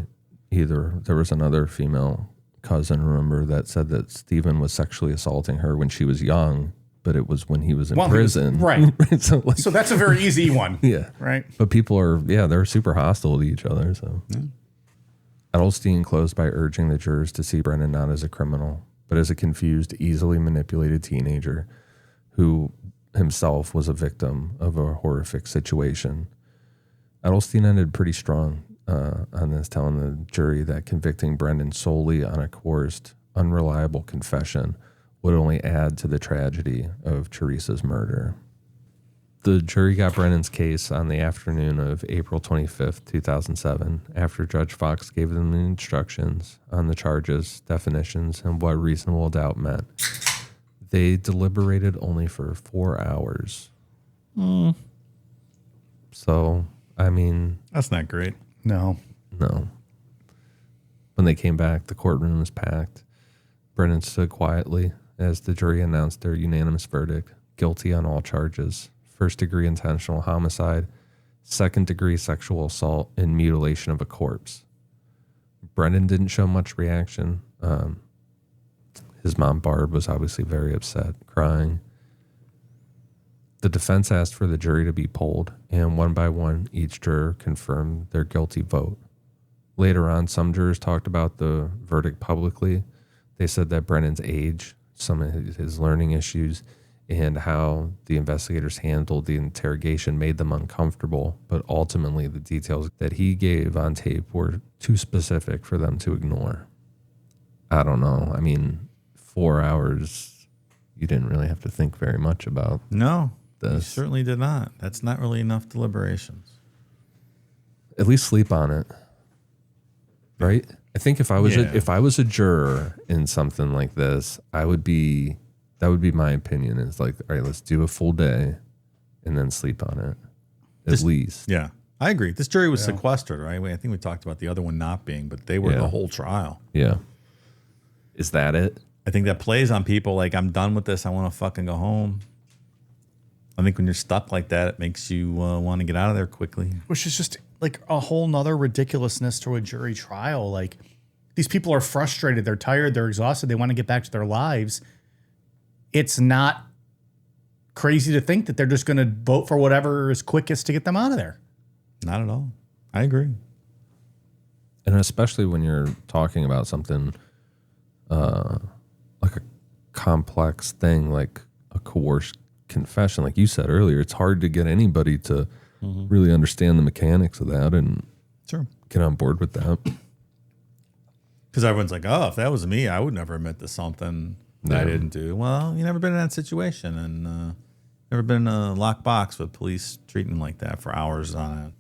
B: either. There was another female cousin, remember, that said that Steven was sexually assaulting her when she was young, but it was when he was in prison.
A: Right.
B: so, like,
A: So that's a very easy one.
B: yeah.
A: Right.
B: But people are, they're super hostile to each other. So Edelstein closed by urging the jurors to see Brendan not as a criminal, but as a confused, easily manipulated teenager who himself was a victim of a horrific situation. Edelstein ended pretty strong on this, telling the jury that convicting Brendan solely on a coerced, unreliable confession would only add to the tragedy of Teresa's murder. The jury got Brendan's case on the afternoon of April 25th, 2007, after Judge Fox gave them the instructions on the charges, definitions, and what reasonable doubt meant. They deliberated only for 4 hours. So, I mean,
C: That's not great.
A: No.
B: no. When they came back, the courtroom was packed. Brendan stood quietly as the jury announced their unanimous verdict: guilty on all charges. First-degree intentional homicide, second-degree sexual assault, and mutilation of a corpse. Brendan didn't show much reaction. His mom, Barb, was obviously very upset, crying. The defense asked for the jury to be polled, and one by one, each juror confirmed their guilty vote. Later on, some jurors talked about the verdict publicly. They said that Brendan's age, some of his learning issues, and how the investigators handled the interrogation made them uncomfortable, but ultimately the details that he gave on tape were too specific for them to ignore. I don't know. I mean, 4 hours, you didn't really have to think very much about
C: No, you
B: this.
C: certainly did not. That's not really enough deliberations.
B: At least sleep on it, right? I think if I was
C: Yeah.
B: if I was a juror in something like this, that would be my opinion. Is like, all right, let's do a full day, and then sleep on it, at least.
C: Yeah, I agree. This jury was sequestered, right? I think we talked about the other one not being, but they were
B: Yeah.
C: the whole trial.
B: Yeah. Is that it?
C: I think that plays on people like, I'm done with this. I want to fucking go home. I think when you're stuck like that, it makes you want to get out of there quickly.
A: Which is just like a whole nother ridiculousness to a jury trial. Like these people are frustrated. They're tired. They're exhausted. They want to get back to their lives. It's not crazy to think that they're just going to vote for whatever is quickest to get them out of there.
C: Not at all. I agree.
B: And especially when you're talking about something like a complex thing, like a coerced confession, like you said earlier, it's hard to get anybody to really understand the mechanics of that and
C: Sure.
B: get on board with that.
C: Because everyone's like, oh, if that was me, I would never admit to something that I didn't do. Well, you never been in that situation and never been in a locked box with police treating like that for hours on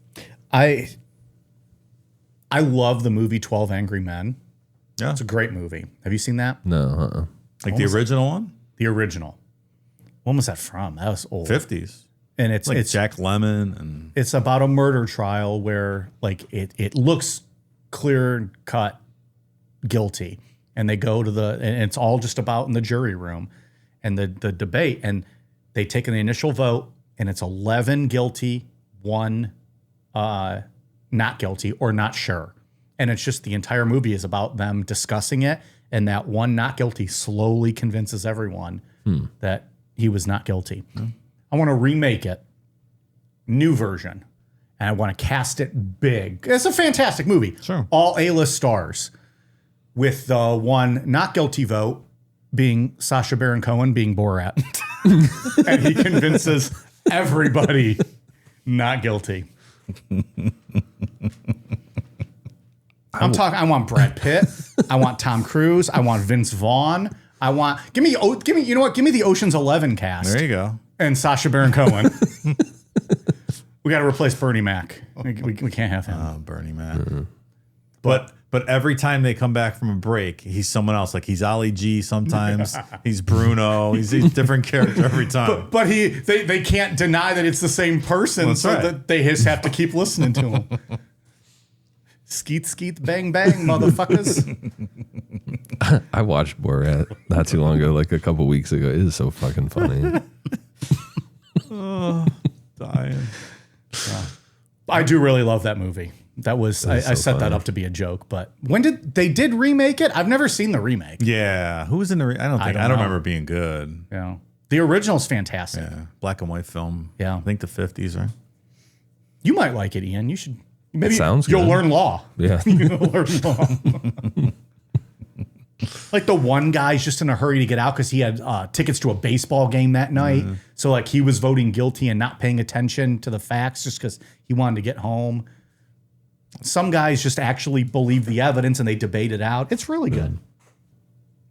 C: it.
A: I love the movie 12 Angry Men.
C: Yeah.
A: It's a great movie. Have you seen that?
B: No,
C: Like the original one?
A: The original. When was that from? That was old.
C: 50s.
A: And it's
C: Like
A: it's
C: Jack Lemmon and
A: it's about a murder trial where like it looks clear cut guilty, and they go to and it's all just about in the jury room and the debate, and they take an initial vote and it's 11 guilty, 1 not guilty or not sure. And it's just the entire movie is about them discussing it, and that one not guilty slowly convinces everyone that he was not guilty. I want to remake it, new version, and I want to cast it big. It's a fantastic movie.
C: Sure.
A: All A-list stars, with the one not guilty vote being Sacha Baron Cohen being Borat. And he convinces everybody not guilty. I'm talking. I want Brad Pitt. I want Tom Cruise. I want Vince Vaughn. Give me. You know what? Give me the Ocean's 11 cast.
C: There you go.
A: And Sacha Baron Cohen. We got to replace Bernie Mac. We can't have him.
C: Oh, Bernie Mac. But every time they come back from a break, he's someone else. Like he's Ali G sometimes. He's Bruno. He's a different character every time.
A: But they can't deny that it's the same person,
C: That's
A: so
C: right.
A: that they just have to keep listening to him. Skeet, skeet, bang, bang, motherfuckers.
B: I watched Borat not too long ago, like a couple weeks ago. It is so fucking funny.
C: Dying.
A: I do really love that movie. That was I
B: so
A: set that
B: funny.
A: up to be a joke, but when did they remake it? I've never seen the remake.
C: Yeah. Who was in the? I don't
A: don't know.
C: remember it being good.
A: Yeah, the original's fantastic.
C: Yeah. Black and white film.
A: Yeah.
C: I think the 50s, right?
A: You might like it, Ian. You should. Maybe
B: Sounds
A: you'll
B: good.
A: learn law.
B: Yeah.
A: You'll learn law. Like the one guy's just in a hurry to get out because he had tickets to a baseball game that night. So like he was voting guilty and not paying attention to the facts just because he wanted to get home. Some guys just actually believe the evidence and they debate it out. It's really good.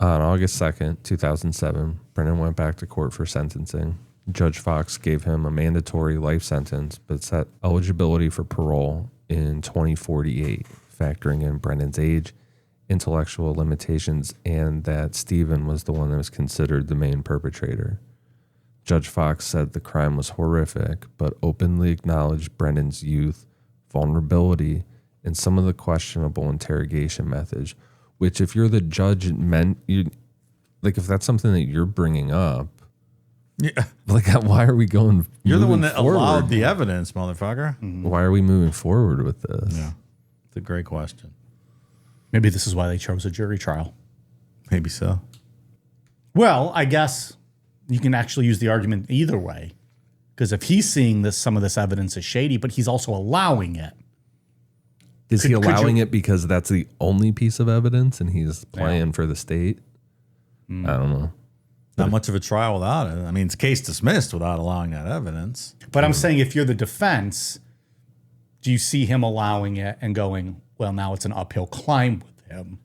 B: On August 2nd, 2007, Brennan went back to court for sentencing. Judge Fox gave him a mandatory life sentence, but set eligibility for parole in 2048, factoring in Brennan's age, intellectual limitations, and that Steven was the one that was considered the main perpetrator. Judge Fox said the crime was horrific, but openly acknowledged Brennan's youth, vulnerability, and some of the questionable interrogation methods, which if you're the judge, it meant you, like if that's something that you're bringing up,
C: Yeah.
B: like why are we going?
C: You're the one
B: moving
C: that
B: forward?
C: allowed the evidence, motherfucker.
B: Why are we moving forward with this?
C: Yeah. It's a great question.
A: Maybe this is why they chose a jury trial.
C: Maybe so.
A: Well, I guess you can actually use the argument either way. Because if he's seeing some of this evidence is shady, but he's also allowing it.
B: Is he
A: Could
B: allowing
A: you-
B: it because that's the only piece of evidence and he's playing for the state? I don't know.
C: Not much of a trial without it. I mean, it's case dismissed without allowing that evidence.
A: But I'm saying if you're the defense, do you see him allowing it and going, well, now it's an uphill climb with him?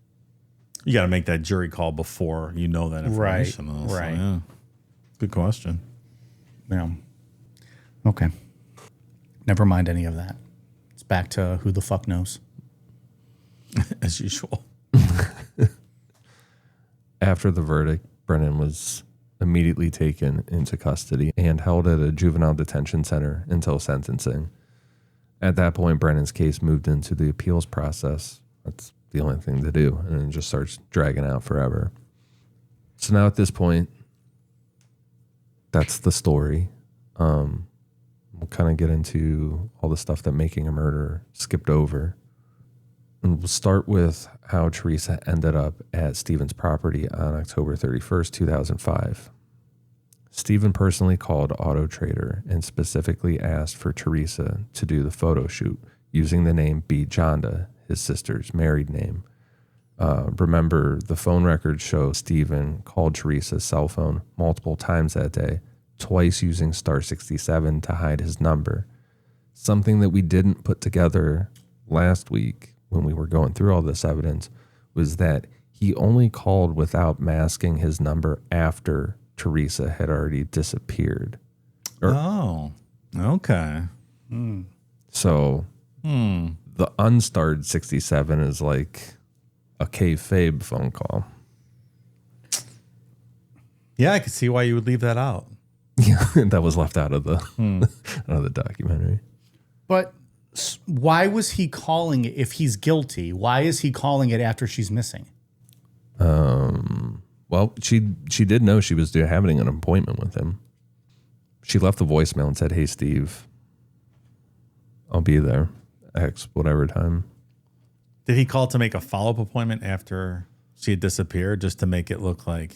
C: You got to make that jury call before you know that information. though. So,
A: right.
C: yeah. Good question.
A: Yeah. Okay. Never mind any of that. It's back to who the fuck knows.
C: As usual.
B: After the verdict, Brennan was immediately taken into custody and held at a juvenile detention center until sentencing. At that point, Brennan's case moved into the appeals process. That's the only thing to do, and it just starts dragging out forever. So now at this point, that's the story. We'll kind of get into all the stuff that Making a Murderer skipped over. And we'll start with how Teresa ended up at Steven's property on October 31st, 2005. Steven personally called Auto Trader and specifically asked for Teresa to do the photo shoot using the name B. Jonda, his sister's married name. Remember, the phone records show Steven called Teresa's cell phone multiple times that day, twice using star 67 to hide his number. Something that we didn't put together last week when we were going through all this evidence was that he only called without masking his number after Teresa had already disappeared.
C: Oh, okay.
B: So the unstarred 67 is like a kayfabe phone call.
C: Yeah, I could see why you would leave that out.
B: Yeah, that was left out of the out of the documentary.
A: But why was he calling it if he's guilty? Why is he calling it after she's missing?
B: Well, she did know she was having an appointment with him. She left the voicemail and said, "Hey, Steve, I'll be there X whatever time."
C: Did he call to make a follow-up appointment after she had disappeared just to make it look like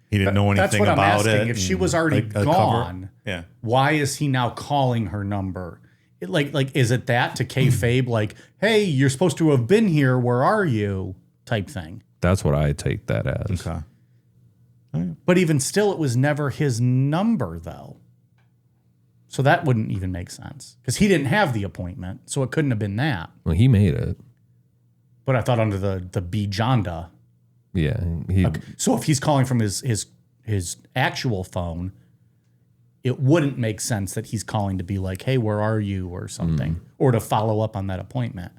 C: He didn't know anything
A: That's what
C: about
A: I'm asking.
C: it.
A: If she was already
C: a cover-
A: gone,
C: Yeah.
A: why is he now calling her number? Like, is it that to kayfabe? Like, hey, you're supposed to have been here. Where are you? Type thing.
B: That's what I take that as.
C: Okay.
A: But even still, it was never his number, though. So that wouldn't even make sense because he didn't have the appointment, so it couldn't have been that.
B: Well, he made it.
A: But I thought under the Bijonda.
B: Yeah. He,
A: Okay. So if he's calling from his actual phone, it wouldn't make sense that he's calling to be like, hey, where are you or something, or to follow up on that appointment.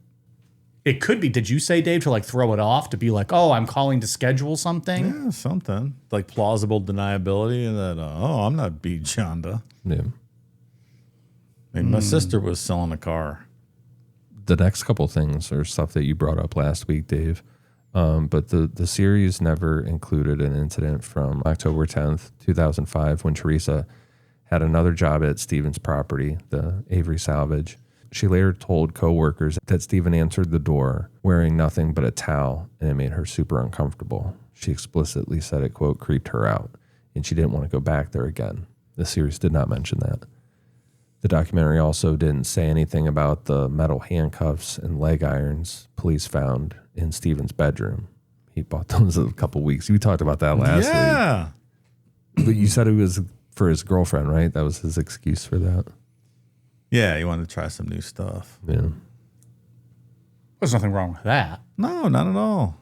A: It could be, did you say, Dave, to like throw it off, to be like, oh, I'm calling to schedule something?
C: Yeah, something. Like plausible deniability and that, I'm not Bijonda.
B: yeah.
C: I mean, my sister was selling a car.
B: The next couple things are stuff that you brought up last week, Dave. But the series never included an incident from October 10th, 2005, when Teresa had another job at Steven's property, the Avery Salvage. She later told coworkers that Steven answered the door wearing nothing but a towel, and it made her super uncomfortable. She explicitly said it, quote, creeped her out, and she didn't want to go back there again. The series did not mention that. The documentary also didn't say anything about the metal handcuffs and leg irons police found in Steven's bedroom. He bought those a couple weeks. We talked about that last week. But you said it was for his girlfriend, right? That was his excuse for that.
C: Yeah, he wanted to try some new stuff.
B: Yeah.
A: There's nothing wrong with that.
C: No, not at all.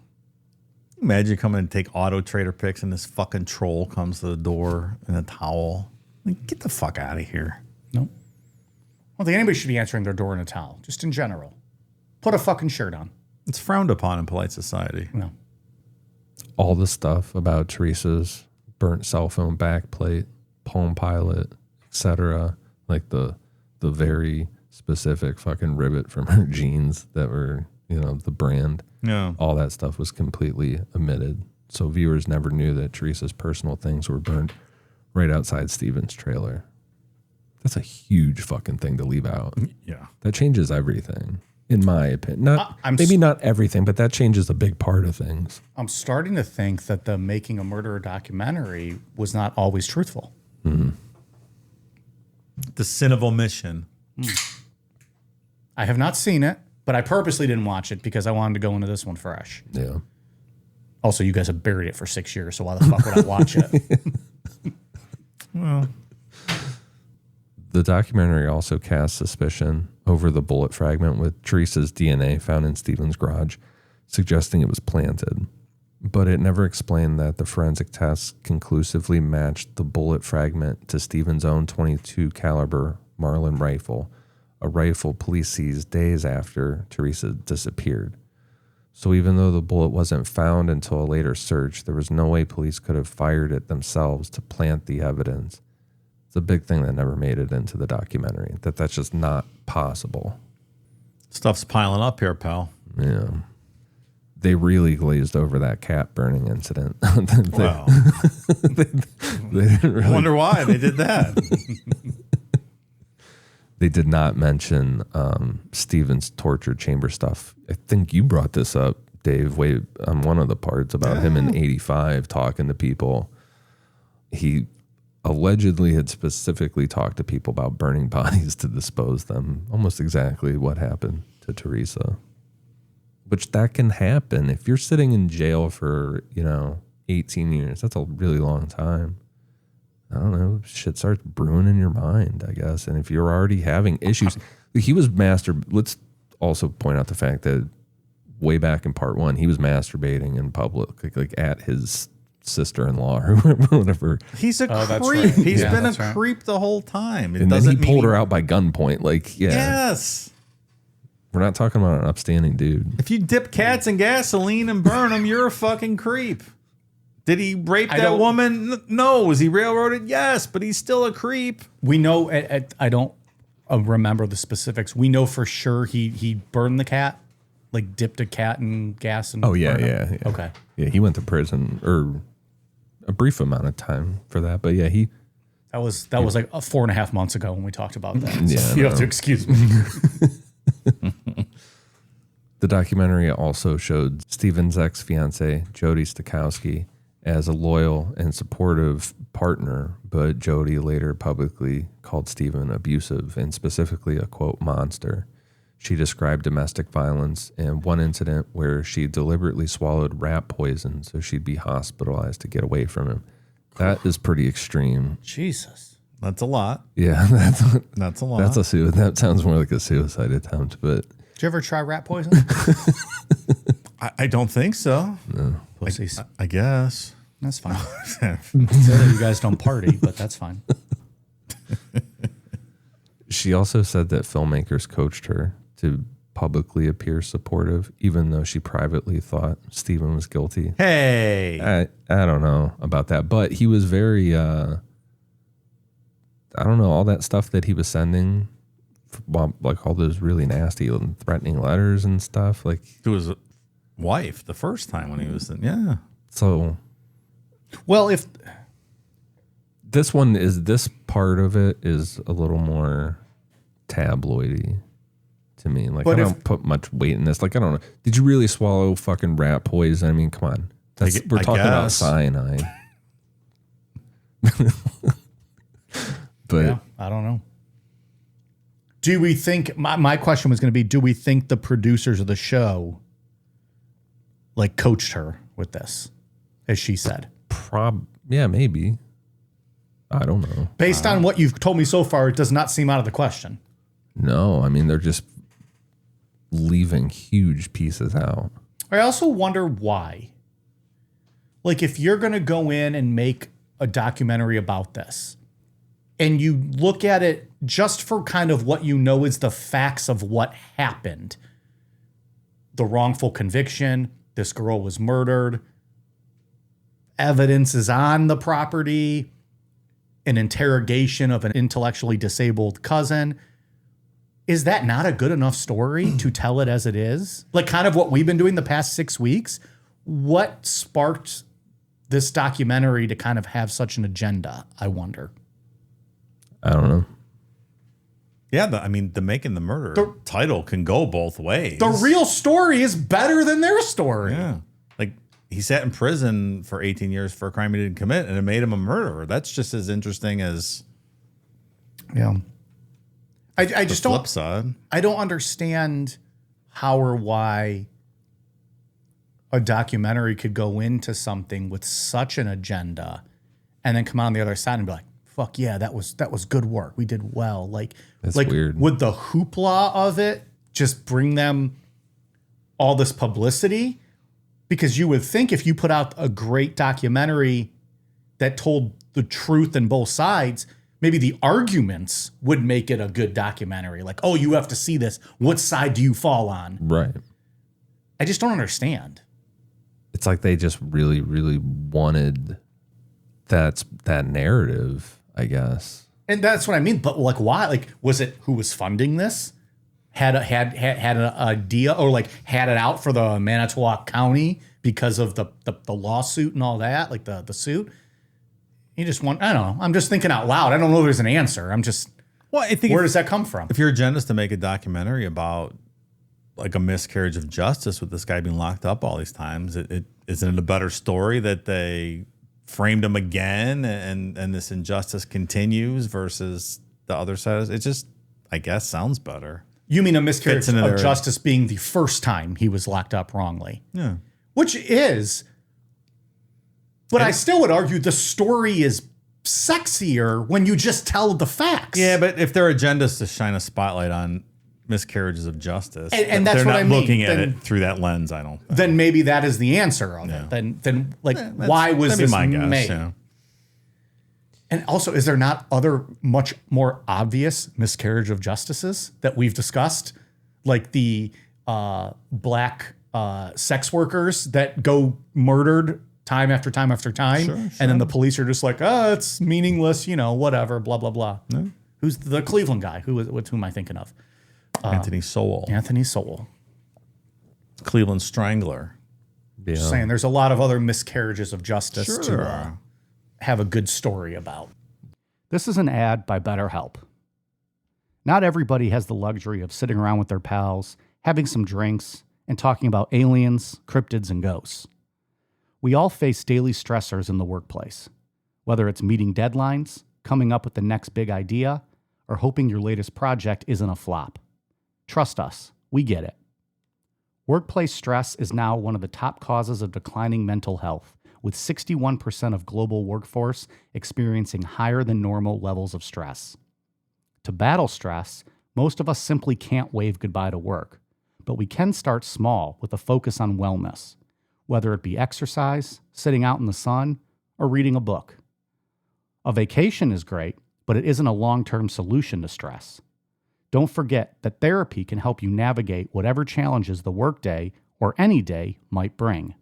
C: Imagine you come in and take Auto Trader picks and this fucking troll comes to the door in a towel. Like, get the fuck out of here.
A: Nope. I don't think anybody should be answering their door in a towel, just in general. Put a fucking shirt on.
C: It's frowned upon in polite society.
A: No.
B: All the stuff about Teresa's burnt cell phone backplate, Palm Pilot, etc. Like the very specific fucking rivet from her jeans that were, the brand.
C: Yeah.
B: All that stuff was completely omitted. So viewers never knew that Teresa's personal things were burned right outside Steven's trailer. That's a huge fucking thing to leave out.
C: Yeah.
B: That changes everything, in my opinion. Maybe not everything, but that changes a big part of things.
A: I'm starting to think that the Making a Murderer documentary was not always truthful.
B: Mm-hmm.
C: The sin of omission.
A: I have not seen it, but I purposely didn't watch it because I wanted to go into this one fresh.
B: Yeah.
A: Also, you guys have buried it for 6 years, so why the fuck would I watch it?
C: Well,
B: the documentary also cast suspicion over the bullet fragment with Teresa's DNA found in Steven's garage, suggesting it was planted. But it never explained that the forensic tests conclusively matched the bullet fragment to Steven's own .22 caliber Marlin rifle, a rifle police seized days after Teresa disappeared. So even though the bullet wasn't found until a later search, there was no way police could have fired it themselves to plant the evidence. It's a big thing that never made it into the documentary, that's just not possible.
C: stuff's piling up here, pal.
B: Yeah. They really glazed over that cat burning incident.
C: Wow.
B: They didn't really,
C: I wonder why they did that.
B: they did not mention Steven's torture chamber stuff. I think you brought this up, Dave, way on one of the parts about him in 85 talking to people. He allegedly had specifically talked to people about burning bodies to dispose them. Almost exactly what happened to Teresa. Which that can happen. If you're sitting in jail for, 18 years, that's a really long time. I don't know, shit starts brewing in your mind, I guess. And if you're already having issues, he was let's also point out the fact that way back in part 1, he was masturbating in public, like at his sister-in-law or whatever.
C: He's a creep.
A: Right.
C: He's
A: Yeah,
C: been a
A: right.
C: creep the whole time. It
B: And then
C: doesn't
B: he pulled
C: mean
B: her out by gunpoint. Like, yeah.
C: Yes.
B: We're not talking about an upstanding dude.
C: If you dip cats in gasoline and burn them, you're a fucking creep. Did he rape that
A: don't-
C: woman? No. Was he railroaded? Yes, but he's still a creep.
A: We know, I don't remember the specifics. We know for sure he burned the cat, like dipped a cat in gas and
B: Oh, yeah,
A: burned him.
B: yeah.
A: Okay.
B: Yeah, he went to prison or a brief amount of time for that. But yeah, he...
A: That was like 4.5 months ago when we talked about that.
B: Yeah,
A: So you have
B: no.
A: to excuse me.
B: The documentary also showed Steven's ex-fiancée, Jody Stokowski, as a loyal and supportive partner, but Jody later publicly called Steven abusive and specifically a, quote, monster. She described domestic violence and one incident where she deliberately swallowed rat poison so she'd be hospitalized to get away from him. That is pretty extreme.
A: Jesus.
C: That's a lot.
B: Yeah,
C: That's a lot.
B: that sounds more like a suicide attempt, but...
A: Did you ever try rat poison?
C: I don't think so.
B: No.
A: Pussies.
C: I guess.
A: That's fine. You guys don't party, but that's fine.
B: She also said that filmmakers coached her to publicly appear supportive, even though she privately thought Steven was guilty.
C: Hey.
B: I don't know about that, but he was very, I don't know, all that stuff that he was sending, like all those really nasty and threatening letters and stuff. Like
C: To his wife the first time when he was in, yeah.
B: So,
A: Well, if
B: this part of it is a little more tabloidy to me. Like,
A: But
B: I
A: if-
B: don't put much weight in this. Like, I don't know. Did you really swallow fucking rat poison? I mean, come on. We're
C: I
B: talking about
C: guess.
B: cyanide. But
A: yeah, I don't know. Do we think, my question was going to be, do we think the producers of the show like coached her with this, as she said?
B: yeah, maybe. I don't know.
A: Based on what you've told me so far, it does not seem out of the question.
B: No, I mean, they're just leaving huge pieces out.
A: I also wonder why. Like, if you're going to go in and make a documentary about this, and you look at it just for kind of what you know is the facts of what happened, the wrongful conviction, this girl was murdered, evidence is on the property, an interrogation of an intellectually disabled cousin. Is that not a good enough story to tell it as it is? Like kind of what we've been doing the past 6 weeks. What sparked this documentary to kind of have such an agenda, I wonder?
B: I don't know.
C: Yeah, the Making the Murder title can go both ways.
A: The real story is better than their story.
C: Yeah. Like, he sat in prison for 18 years for a crime he didn't commit, and it made him a murderer. That's just as interesting as
A: Yeah. I just
C: the
A: don't.
C: flip side.
A: I don't understand how or why a documentary could go into something with such an agenda and then come out on the other side and be like, fuck yeah, that was good work. We did well.
B: That's
A: like
B: weird.
A: Would the hoopla of it just bring them all this publicity? Because you would think if you put out a great documentary that told the truth in both sides, maybe the arguments would make it a good documentary. Like, oh, you have to see this. What side do you fall on?
B: Right.
A: I just don't understand.
B: It's like they just really, really wanted that narrative, I guess.
A: And that's what I mean. But like, why? Like, was it who was funding this? Had an idea or like had it out for the Manitowoc County because of the lawsuit and all that, like the suit? You just want, I don't know. I'm just thinking out loud. I don't know if there's an answer. I'm just,
C: Well, I think
A: where does that come from?
C: if your agenda is to make a documentary about like a miscarriage of justice with this guy being locked up all these times, isn't it a better story that they framed him again and this injustice continues versus the other side? It just, I guess, sounds better.
A: You mean a miscarriage
C: Fits into
A: of
C: their-
A: justice being the first time he was locked up wrongly?
C: Yeah.
A: Which is, but I still would argue the story is sexier when you just tell the facts.
C: Yeah, but if their agenda is to shine a spotlight on miscarriages of justice,
A: And that's
C: they're
A: what
C: not
A: I mean.
C: looking at
A: Then-
C: it through that lens, I don't think.
A: Then maybe that is the answer of
C: Yeah.
A: it. Then like,
C: That's-
A: why was
C: that'd be
A: this
C: my guess,
A: made?
C: yeah.
A: And also, is there not other much more obvious miscarriage of justices that we've discussed? Like the black sex workers that go murdered time after time after time.
C: Sure.
A: And then the police are just like, oh, it's meaningless, whatever, blah, blah, blah. Who's the Cleveland guy? Who am I thinking of?
C: Anthony Sowell,
A: Anthony Sowell.
C: Cleveland Strangler.
B: Yeah.
A: Just saying there's a lot of other miscarriages of justice
C: Sure
A: to
C: there are.
A: have a good story about. This is an ad by BetterHelp. Not everybody has the luxury of sitting around with their pals, having some drinks, and talking about aliens, cryptids, and ghosts. We all face daily stressors in the workplace, whether it's meeting deadlines, coming up with the next big idea, or hoping your latest project isn't a flop. Trust us, we get it. Workplace stress is now one of the top causes of declining mental health, with 61% of global workforce experiencing higher than normal levels of stress. To battle stress, most of us simply can't wave goodbye to work, but we can start small with a focus on wellness, whether it be exercise, sitting out in the sun, or reading a book. A vacation is great, but it isn't a long-term solution to stress. Don't forget that therapy can help you navigate whatever challenges the workday or any day might bring.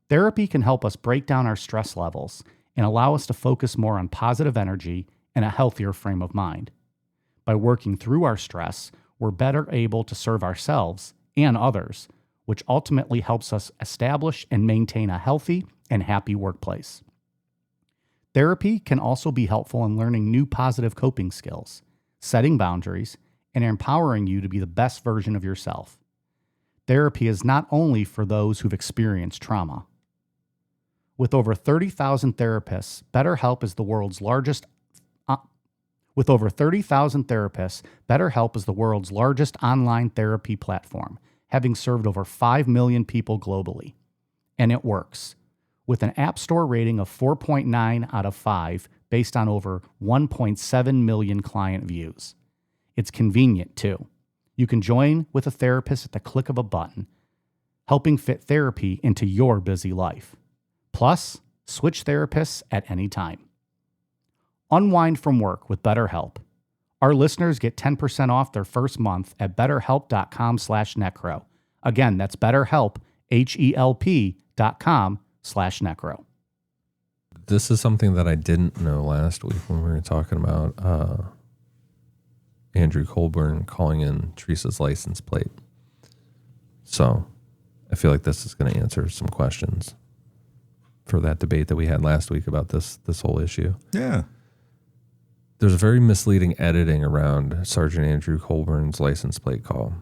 A: Therapy can help us break down our stress levels and allow us to focus more on positive energy and a healthier frame of mind. By working through our stress, we're better able to serve ourselves and others, which ultimately helps us establish and maintain a healthy and happy workplace. Therapy can also be helpful in learning new positive coping skills, setting boundaries, and empowering you to be the best version of yourself. Therapy is not only for those who've experienced trauma. With over 30,000 therapists, BetterHelp is the world's largest online therapy platform, having served over 5 million people globally. And it works. With an App Store rating of 4.9 out of 5 based on over 1.7 million client views. It's convenient, too. You can join with a therapist at the click of a button, helping fit therapy into your busy life. Plus, switch therapists at any time. Unwind from work with BetterHelp. Our listeners get 10% off their first month at betterhelp.com/necro. Again, that's BetterHelp, HELP.com/necro.
B: This is something that I didn't know last week when we were talking about Andrew Colburn calling in Teresa's license plate. So I feel like this is going to answer some questions for that debate that we had last week about this whole issue.
C: Yeah.
B: There's a very misleading editing around Sergeant Andrew Colburn's license plate call.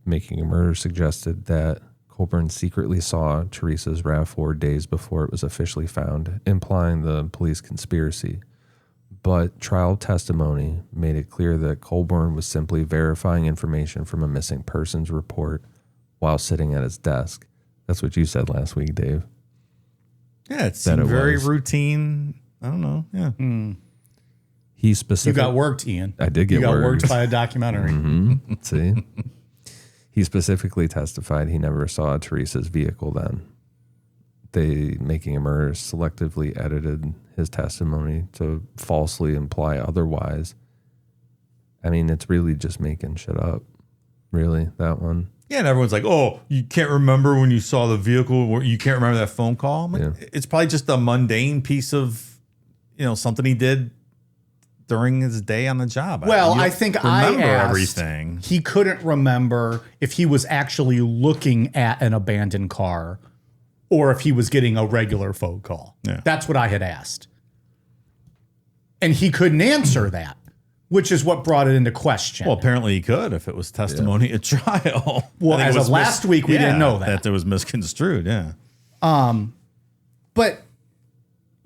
B: Making a Murder suggested that Colburn secretly saw Teresa's RAV4 days before it was officially found, implying the police conspiracy. But trial testimony made it clear that Colburn was simply verifying information from a missing persons report while sitting at his desk. That's what you said last week, Dave.
C: Yeah, it seemed very routine. I don't know. Yeah.
B: He specifically...
A: You got worked, Ian.
B: I did get worked.
A: You got worked by a documentary.
B: Mm-hmm. See? He specifically testified he never saw Teresa's vehicle then. Making a Murder selectively edited his testimony to falsely imply otherwise. I mean, it's really just making shit up. Really, that one.
C: Yeah, and everyone's like, oh, you can't remember when you saw the vehicle, or you can't remember that phone call? I'm like,
B: Yeah.
C: It's probably just a mundane piece of, something he did during his day on the job.
A: Well, I think I
C: remember
A: asked,
C: everything.
A: He couldn't remember if he was actually looking at an abandoned car or if he was getting a regular phone call.
C: Yeah.
A: That's what I had asked. And he couldn't answer that, which is what brought it into question.
C: Well, apparently he could if it was testimony at trial.
A: Well, as of last week, we didn't know that.
C: That it was misconstrued, yeah.
A: But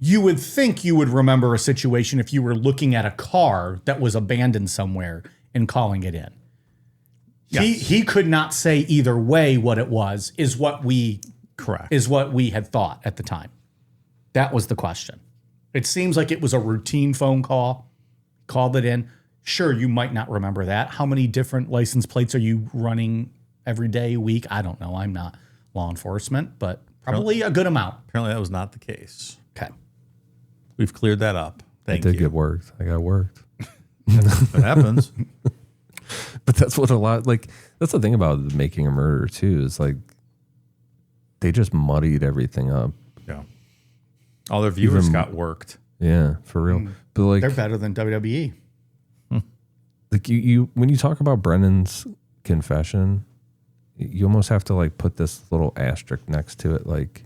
A: you would think you would remember a situation if you were looking at a car that was abandoned somewhere and calling it in.
C: Yes.
A: He could not say either way what it was, is what we had thought at the time. That was the question. It seems like it was a routine phone call. Called it in. Sure, you might not remember that. How many different license plates are you running every day, week? I don't know. I'm not law enforcement, but probably a good amount.
C: Apparently that was not the case.
A: Okay.
C: We've cleared that up. Thank
B: I
C: you.
B: did get worked. I got worked.
C: It happens.
B: But that's what that's the thing about Making a Murder too, is like they just muddied everything up.
C: Yeah. All their viewers got worked.
B: Yeah, for real. But like
A: They're better than WWE.
B: like you when you talk about Brennan's confession, you almost have to like put this little asterisk next to it, like,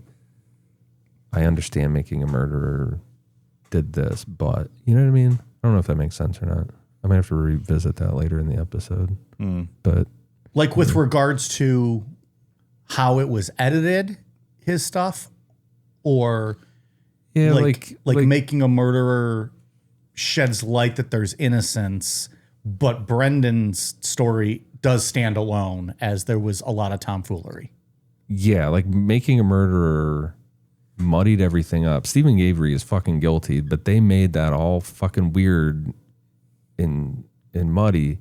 B: I understand Making a Murderer did this, but you know what I mean? I don't know if that makes sense or not. I might have to revisit that later in the episode. But
A: Like with regards to how it was edited, his stuff, or
B: Yeah,
A: like making a murderer sheds light that there's innocence, but Brendan's story does stand alone as there was a lot of tomfoolery.
B: Yeah, like Making a Murderer muddied everything up. Steven Avery is fucking guilty, but they made that all fucking weird and muddy.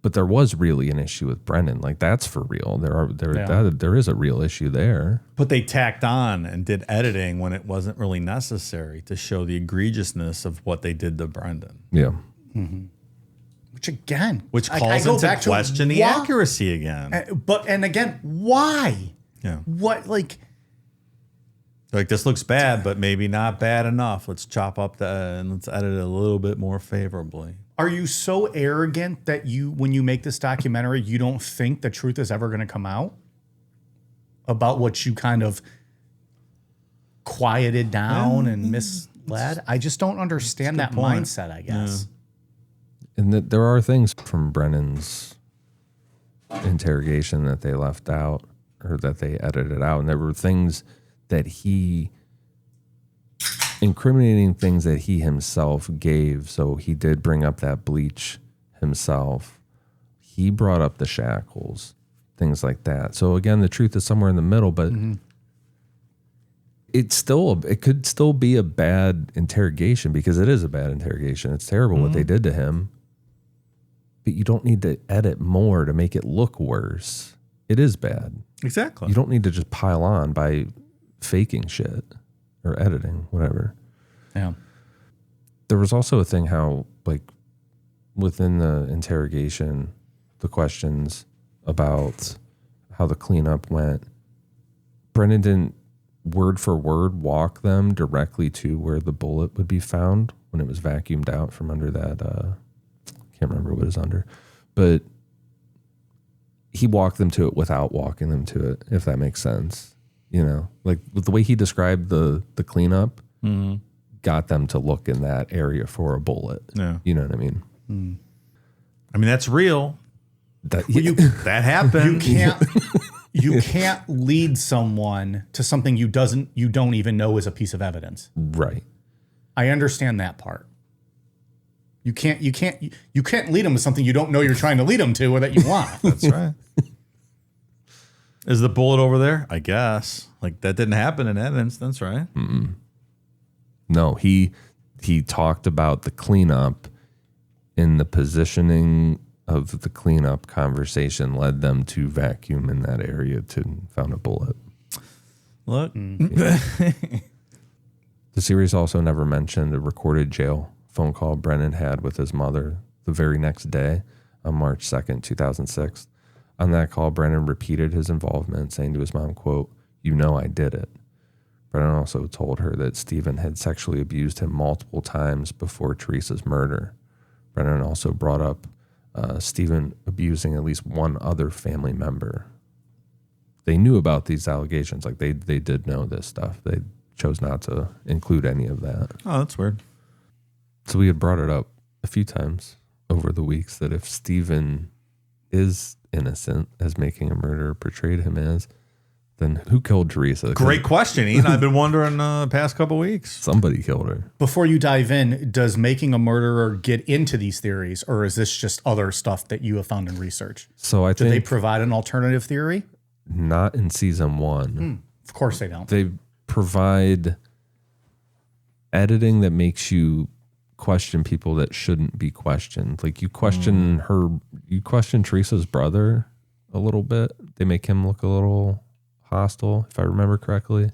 B: But there was really an issue with Brendan. Like, that's for real. There is a real issue there.
C: But they tacked on and did editing when it wasn't really necessary to show the egregiousness of what they did to Brendan.
B: Yeah.
C: Which calls into question the accuracy again.
A: And again, why?
C: Yeah.
A: What, like
C: this looks bad, but maybe not bad enough. Let's chop up and let's edit it a little bit more favorably.
A: Are you so arrogant that when you make this documentary, you don't think the truth is ever going to come out about what you kind of quieted down and misled? I just don't understand that mindset, I guess.
B: Yeah. And there are things from Brennan's interrogation that they left out or that they edited out. And there were things that incriminating things that he himself gave. So he did bring up that bleach himself. He brought up the shackles, things like that. So again, the truth is somewhere in the middle, but it could still be a bad interrogation, because it is a bad interrogation. It's terrible what they did to him, but you don't need to edit more to make it look worse. It is bad.
C: Exactly.
B: You don't need to just pile on by faking shit or editing, whatever.
A: Yeah.
B: There was also a thing how, like, within the interrogation, the questions about how the cleanup went, Brendan didn't word for word walk them directly to where the bullet would be found when it was vacuumed out from under that, can't remember what it was under, but he walked them to it without walking them to it, if that makes sense. You know, like with the way he described the cleanup, got them to look in that area for a bullet. Yeah. You know what I mean?
C: I mean, that's real.
B: That
C: happened.
A: You can't lead someone to something you don't even know is a piece of evidence.
B: Right.
A: I understand that part. You can't lead them to something you don't know you're trying to lead them to or that you want.
C: That's right. Is the bullet over there? I guess. Like, that didn't happen in that instance, right?
B: No, he talked about the cleanup, and the positioning of the cleanup conversation led them to vacuum in that area to found a bullet.
C: Look.
B: The series also never mentioned a recorded jail phone call Brennan had with his mother the very next day on March 2nd, 2006. On that call, Brennan repeated his involvement, saying to his mom, quote, "You know I did it." Brennan also told her that Steven had sexually abused him multiple times before Teresa's murder. Brennan also brought up Steven abusing at least one other family member. They knew about these allegations. Like, they did know this stuff. They chose not to include any of that.
C: Oh, that's weird.
B: So we had brought it up a few times over the weeks that if Steven is innocent, as Making a Murderer portrayed him as, then who killed Teresa?
C: Great question, Ian. I've been wondering the past couple weeks.
B: Somebody killed her.
A: Before you dive in, does Making a Murderer get into these theories, or is this just other stuff that you have found in research?
B: So I think...
A: Do they provide an alternative theory?
B: Not in season one.
A: Of course they don't.
B: They provide editing that makes you question people that shouldn't be questioned. Like, you question you question Teresa's brother a little bit. They make him look a little hostile, if I remember correctly.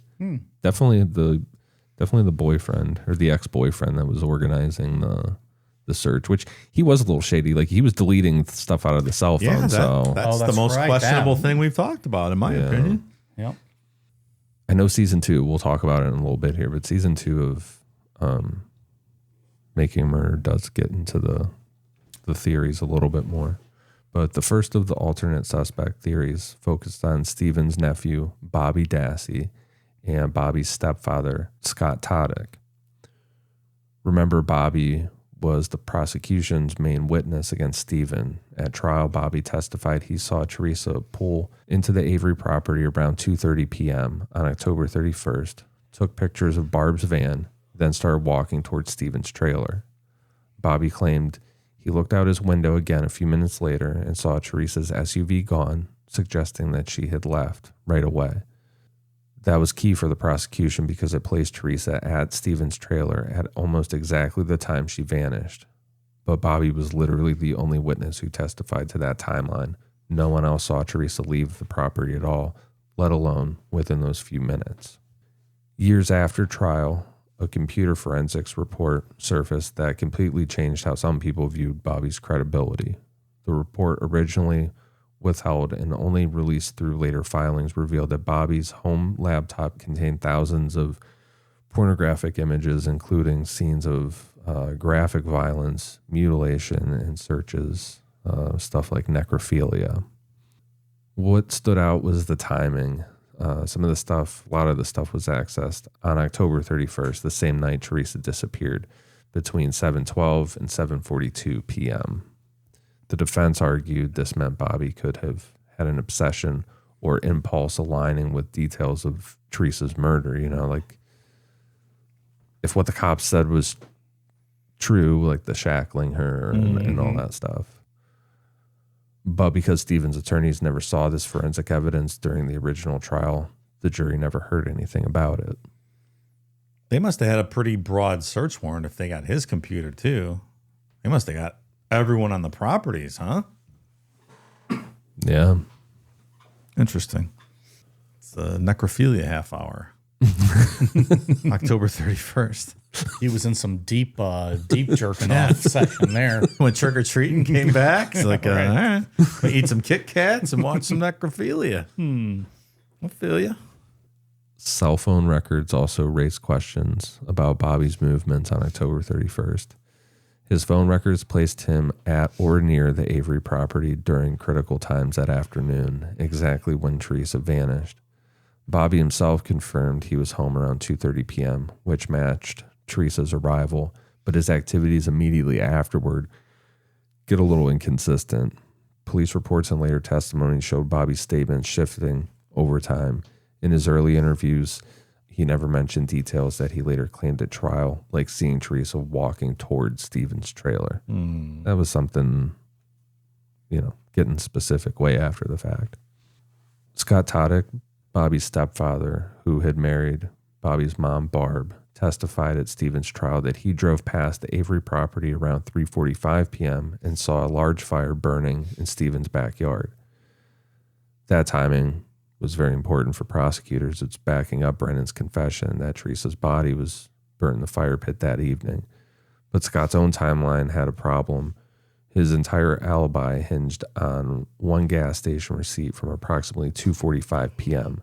B: Definitely the boyfriend or the ex-boyfriend that was organizing the search, which he was a little shady. Like, he was deleting stuff out of the cell phone.
C: That's the most questionable thing we've talked about, in my opinion.
A: Yep.
B: I know season 2, we'll talk about it in a little bit here, but season 2 of Making a Murder does get into the theories a little bit more. But the first of the alternate suspect theories focused on Steven's nephew, Bobby Dassey, and Bobby's stepfather, Scott Toddick. Remember, Bobby was the prosecution's main witness against Steven. At trial, Bobby testified he saw Teresa pull into the Avery property around 2:30 p.m. on October 31st, took pictures of Barb's van, then started walking towards Steven's trailer. Bobby claimed he looked out his window again a few minutes later and saw Teresa's SUV gone, suggesting that she had left right away. That was key for the prosecution because it placed Teresa at Steven's trailer at almost exactly the time she vanished. But Bobby was literally the only witness who testified to that timeline. No one else saw Teresa leave the property at all, let alone within those few minutes. Years after trial, a computer forensics report surfaced that completely changed how some people viewed Bobby's credibility. The report, originally withheld and only released through later filings, revealed that Bobby's home laptop contained thousands of pornographic images, including scenes of graphic violence, mutilation, and searches, stuff like necrophilia. What stood out was the timing. A lot of the stuff was accessed on October 31st, the same night Teresa disappeared, between 7:12 and 7:42 p.m. The defense argued this meant Bobby could have had an obsession or impulse aligning with details of Teresa's murder. Like if what the cops said was true, like the shackling her and all that stuff. But because Steven's attorneys never saw this forensic evidence during the original trial, the jury never heard anything about it.
C: They must have had a pretty broad search warrant if they got his computer too. They must have got everyone on the properties, huh?
B: Yeah.
C: Interesting. It's the necrophilia half hour. October 31st.
A: He was in some deep jerking off section there.
C: When trick or treating came back, it's like,
A: Right.
C: all right, we eat some Kit Kats and watch some necrophilia. I feel you.
B: Cell phone records also raised questions about Bobby's movements on October 31st. His phone records placed him at or near the Avery property during critical times that afternoon, exactly when Teresa vanished. Bobby himself confirmed he was home around 2:30 p.m., which matched Teresa's arrival, but his activities immediately afterward get a little inconsistent. Police reports and later testimony showed Bobby's statements shifting over time. In his early interviews, he never mentioned details that he later claimed at trial, like seeing Teresa walking towards Steven's trailer. That was something, getting specific way after the fact. Scott Toddick, Bobby's stepfather, who had married Bobby's mom, Barb, testified at Steven's trial that he drove past the Avery property around 3:45 p.m. and saw a large fire burning in Steven's backyard. That timing was very important for prosecutors. It's backing up Brennan's confession that Teresa's body was burned in the fire pit that evening. But Scott's own timeline had a problem. His entire alibi hinged on one gas station receipt from approximately 2:45 p.m.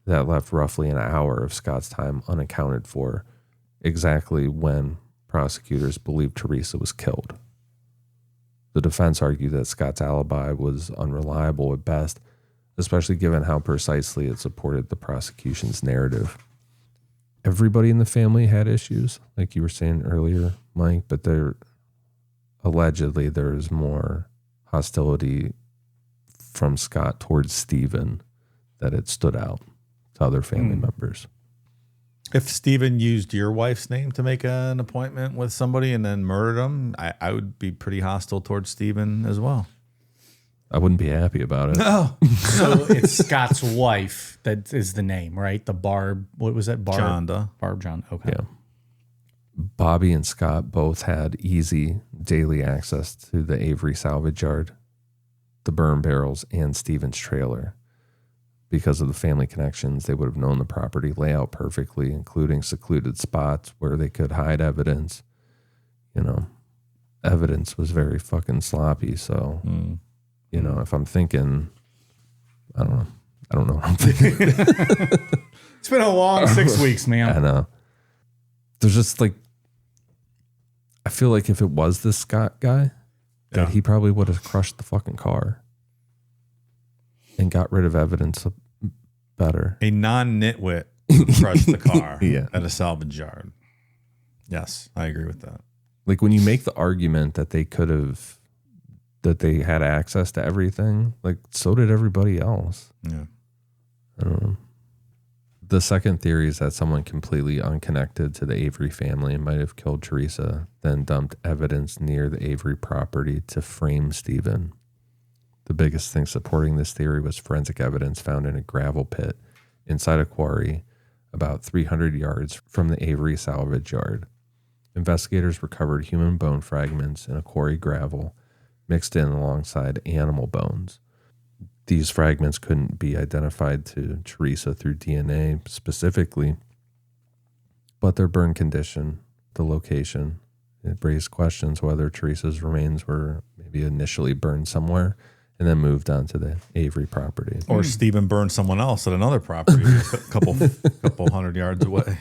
B: that left roughly an hour of Scott's time unaccounted for, exactly when prosecutors believed Teresa was killed. The defense argued that Scott's alibi was unreliable at best, especially given how precisely it supported the prosecution's narrative. Everybody in the family had issues, like you were saying earlier, Mike, but allegedly there is more hostility from Scott towards Steven that it stood out to other family members.
C: If Steven used your wife's name to make an appointment with somebody and then murdered him, I would be pretty hostile towards Steven as well.
B: I wouldn't be happy about it.
C: Oh,
A: So it's Scott's wife that is the name, right? The Barb, what was that?
C: Jonda.
A: Barb John. Okay.
B: Yeah. Bobby and Scott both had easy daily access to the Avery salvage yard, the burn barrels, and Steven's trailer. Because of the family connections, they would have known the property layout perfectly, including secluded spots where they could hide evidence. Evidence was very fucking sloppy. So, if I'm thinking, I don't know what I'm thinking.
A: It's been a long 6 weeks, man.
B: I know. There's just I feel like if it was this Scott guy, that he probably would have crushed the fucking car and got rid of evidence better.
C: A non-nitwit crushed the car
B: Yeah.
C: at a salvage yard. Yes, I agree with that.
B: Like when you make the argument that they had access to everything, like so did everybody else.
C: Yeah.
B: I don't know. The second theory is that someone completely unconnected to the Avery family might have killed Teresa, then dumped evidence near the Avery property to frame Steven. The biggest thing supporting this theory was forensic evidence found in a gravel pit inside a quarry about 300 yards from the Avery salvage yard. Investigators recovered human bone fragments in a quarry gravel mixed in alongside animal bones. These fragments couldn't be identified to Teresa through DNA specifically, but their burn condition, the location, it raised questions whether Teresa's remains were maybe initially burned somewhere and then moved on to the Avery property.
C: Or Steven burned someone else at another property a couple hundred yards away.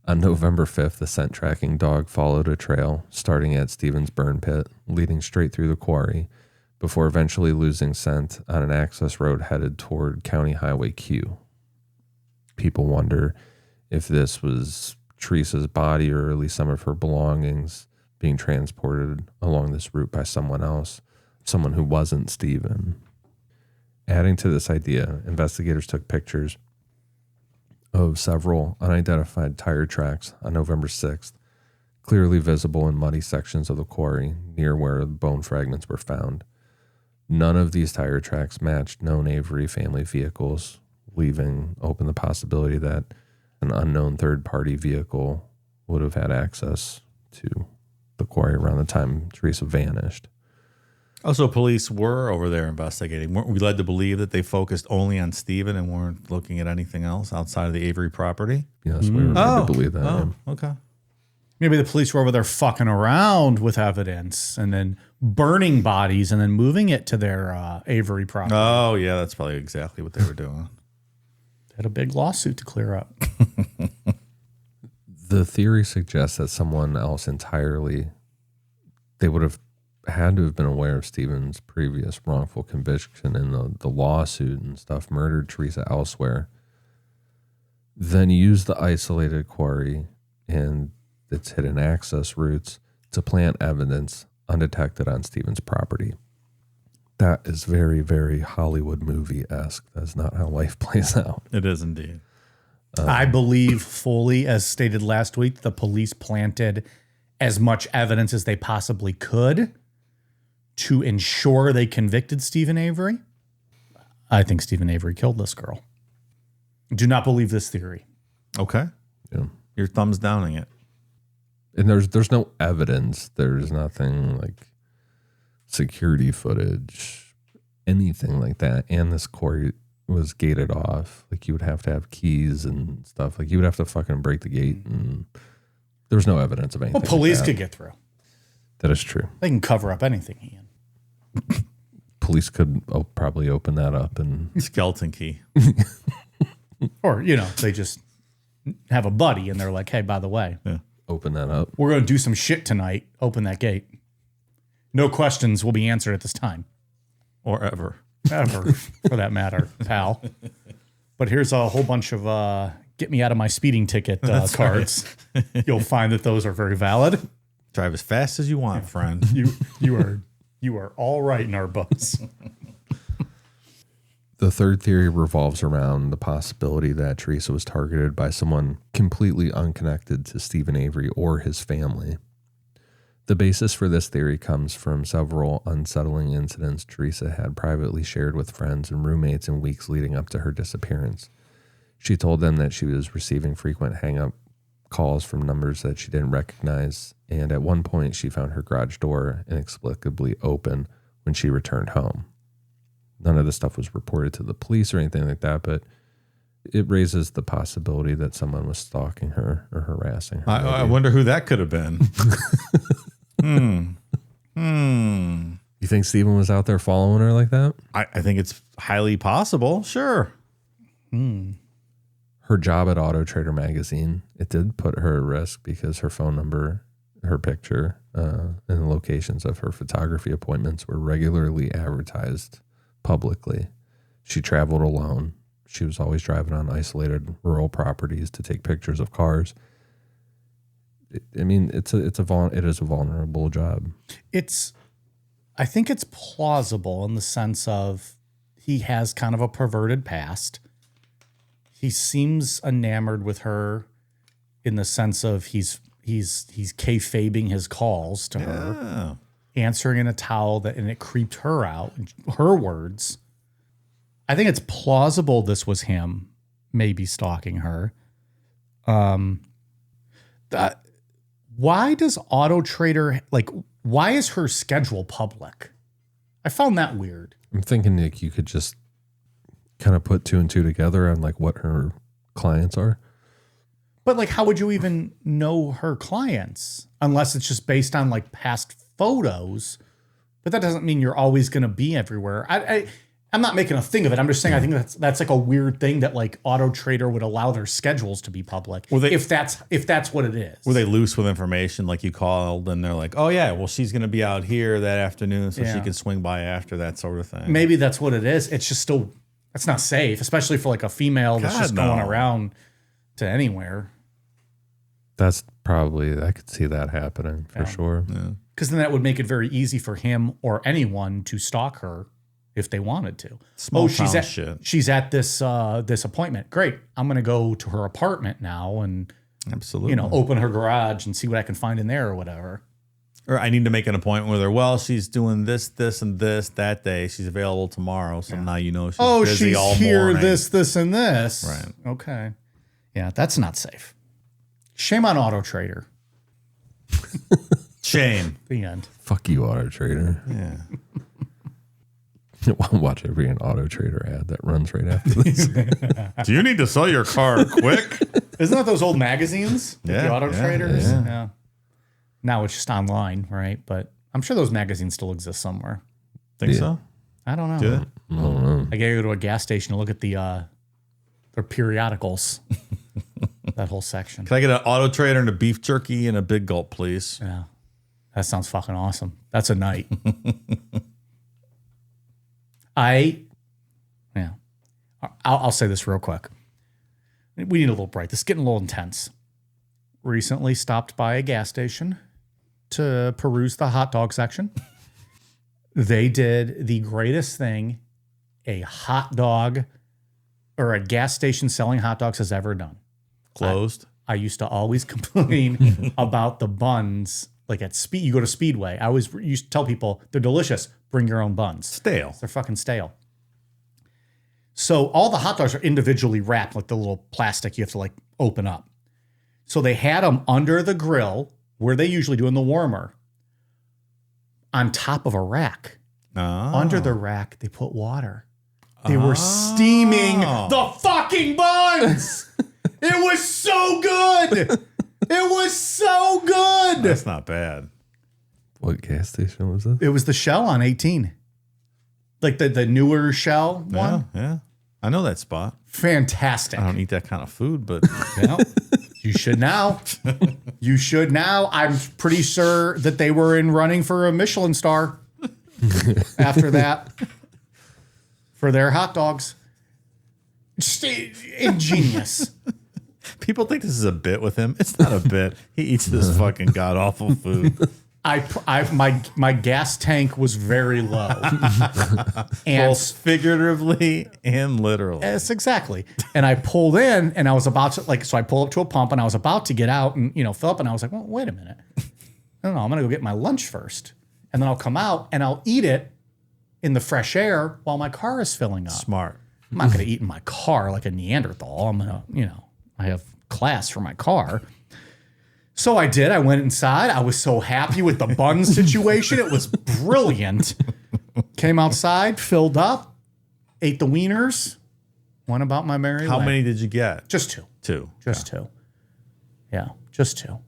B: On November 5th, the scent tracking dog followed a trail starting at Steven's burn pit, leading straight through the quarry, before eventually losing scent on an access road headed toward County Highway Q. People wonder if this was Teresa's body or at least some of her belongings being transported along this route by someone else, someone who wasn't Steven. Adding to this idea, investigators took pictures of several unidentified tire tracks on November 6th, clearly visible in muddy sections of the quarry near where the bone fragments were found. None of these tire tracks matched known Avery family vehicles, leaving open the possibility that an unknown third-party vehicle would have had access to the quarry around the time Teresa vanished.
C: Also, police were over there investigating. Weren't we led to believe that they focused only on Steven and weren't looking at anything else outside of the Avery property?
B: Yes, we were led to believe that.
C: Oh,
B: yeah.
C: okay.
A: Maybe the police were over there fucking around with evidence and then burning bodies and then moving it to their Avery property.
C: Oh, yeah, that's probably exactly what they were doing.
A: They had a big lawsuit to clear up.
B: The theory suggests that someone else entirely, they would have had to have been aware of Steven's previous wrongful conviction in the lawsuit and stuff, murdered Teresa elsewhere, then used the isolated quarry and its hidden access routes to plant evidence undetected on Steven's property. That is very, very Hollywood movie-esque. That's not how life plays out.
C: It is indeed.
A: I believe fully, as stated last week, the police planted as much evidence as they possibly could to ensure they convicted Steven Avery. I think Steven Avery killed this girl. Do not believe this theory.
C: Okay.
B: Yeah.
C: Your thumbs downing it.
B: And there's no evidence. There's nothing like security footage, anything like that. And this quarry was gated off. Like you would have to have keys and stuff. Like you would have to fucking break the gate. And there was no evidence of anything.
A: Well, police
B: like
A: could get through.
B: that is true.
A: They can cover up anything, Ian.
B: Police could probably open that up and
C: Skeleton key.
A: Or, they just have a buddy and they're like, hey, by the way,
B: open that up.
A: we're going to do some shit tonight. Open that gate. No questions will be answered at this time.
C: Or ever.
A: Ever, for that matter, pal. But here's a whole bunch of get me out of my speeding ticket cards. You'll find that those are very valid.
C: Drive as fast as you want, friend.
A: You are all right in our books.
B: The third theory revolves around the possibility that Teresa was targeted by someone completely unconnected to Steven Avery or his family. The basis for this theory comes from several unsettling incidents Teresa had privately shared with friends and roommates in weeks leading up to her disappearance. She told them that she was receiving frequent hang-up calls from numbers that she didn't recognize, and at one point she found her garage door inexplicably open when she returned home. None of this stuff was reported to the police or anything like that, but it raises the possibility that someone was stalking her or harassing her.
C: I wonder who that could have been.
B: You think Steven was out there following her like that?
C: I think it's highly possible. Sure.
B: Her job at Auto Trader magazine, it did put her at risk because her phone number, her picture, and the locations of her photography appointments were regularly advertised publicly. She traveled alone. She was always driving on isolated rural properties to take pictures of cars. I mean, it is a vulnerable job.
A: I think it's plausible in the sense of he has kind of a perverted past. He seems enamored with her in the sense of he's kayfabing his calls to her, answering in a towel and it creeped her out. Her words. I think it's plausible this was him maybe stalking her. Why does Auto Trader, why is her schedule public? I found that weird.
B: I'm thinking, Nick, you could just kind of put 2 and 2 together on what her clients are.
A: But how would you even know her clients unless it's just based on past photos? But that doesn't mean you're always going to be everywhere. I'm not making a thing of it. I'm just saying I think that's a weird thing that Auto Trader would allow their schedules to be public. If that's what it is.
C: Were they loose with information? You called and they're like, oh yeah, well she's going to be out here that afternoon, so she can swing by after, that sort of thing.
A: Maybe that's what it is. It's just still, that's not safe, especially for a female that's just going around to anywhere.
B: That's probably, I could see that happening for sure.
A: Because then that would make it very easy for him or anyone to stalk her if they wanted to. She's at this this appointment. Great. I'm going to go to her apartment now and
C: absolutely,
A: open her garage and see what I can find in there or whatever.
C: Or I need to make an appointment with her. Well, she's doing this, and this that day. She's available tomorrow. So now she's busy
A: she's
C: all
A: here,
C: morning.
A: this, and this.
C: Right.
A: Okay. Yeah, that's not safe. Shame on Auto Trader.
C: Shame.
A: The end.
B: Fuck you, Auto Trader.
C: Yeah.
B: Watch every Auto Trader ad that runs right after this.
C: Do you need to sell your car quick?
A: Isn't that those old magazines? The Auto Traders?
C: Yeah.
A: Now it's just online, right? But I'm sure those magazines still exist somewhere.
C: Think so?
A: I don't know.
C: Do they?
B: I don't know.
A: I gotta go to a gas station to look at their periodicals. That whole section.
C: Can I get an Auto Trader and a beef jerky and a big gulp, please?
A: Yeah. That sounds fucking awesome. That's a night. I'll say this real quick. We need a little break. This is getting a little intense. Recently stopped by a gas station to peruse the hot dog section. They did the greatest thing a hot dog or a gas station selling hot dogs has ever done.
C: Closed?
A: I used to always complain about the buns. At you go to Speedway. I always used to tell people they're delicious. Bring your own buns.
C: Stale.
A: They're fucking stale. So all the hot dogs are individually wrapped, the little plastic you have to open up. So they had them under the grill where they usually do in the warmer, on top of a rack.
C: Oh.
A: Under the rack, they put water. They were steaming the fucking buns. It was so good. It was so good.
C: That's not bad.
B: What gas station was this?
A: It was the Shell on 18. The newer Shell one.
C: Yeah. I know that spot.
A: Fantastic.
C: I don't eat that kind of food, but
A: you should now. You should now. I'm pretty sure that they were in running for a Michelin star after that for their hot dogs. Just ingenious.
C: people think this is a bit with him. It's not a bit. He eats this fucking god awful food.
A: My gas tank was very low, and
C: Both figuratively and literally.
A: yes, exactly. And I pulled in, and I was about to so I pulled up to a pump, and I was about to get out and fill up, and I was like, well, wait a minute, no, I'm gonna go get my lunch first, and then I'll come out and I'll eat it in the fresh air while my car is filling up.
C: Smart.
A: I'm not gonna eat in my car like a Neanderthal. I'm gonna, I have class for my car. So I did. I went inside. I was so happy with the bun situation. It was brilliant. Came outside, filled up, ate the wieners, went about my merry way.
C: How many did you get?
A: Just two.
C: Two.
A: Just two. Yeah, just two.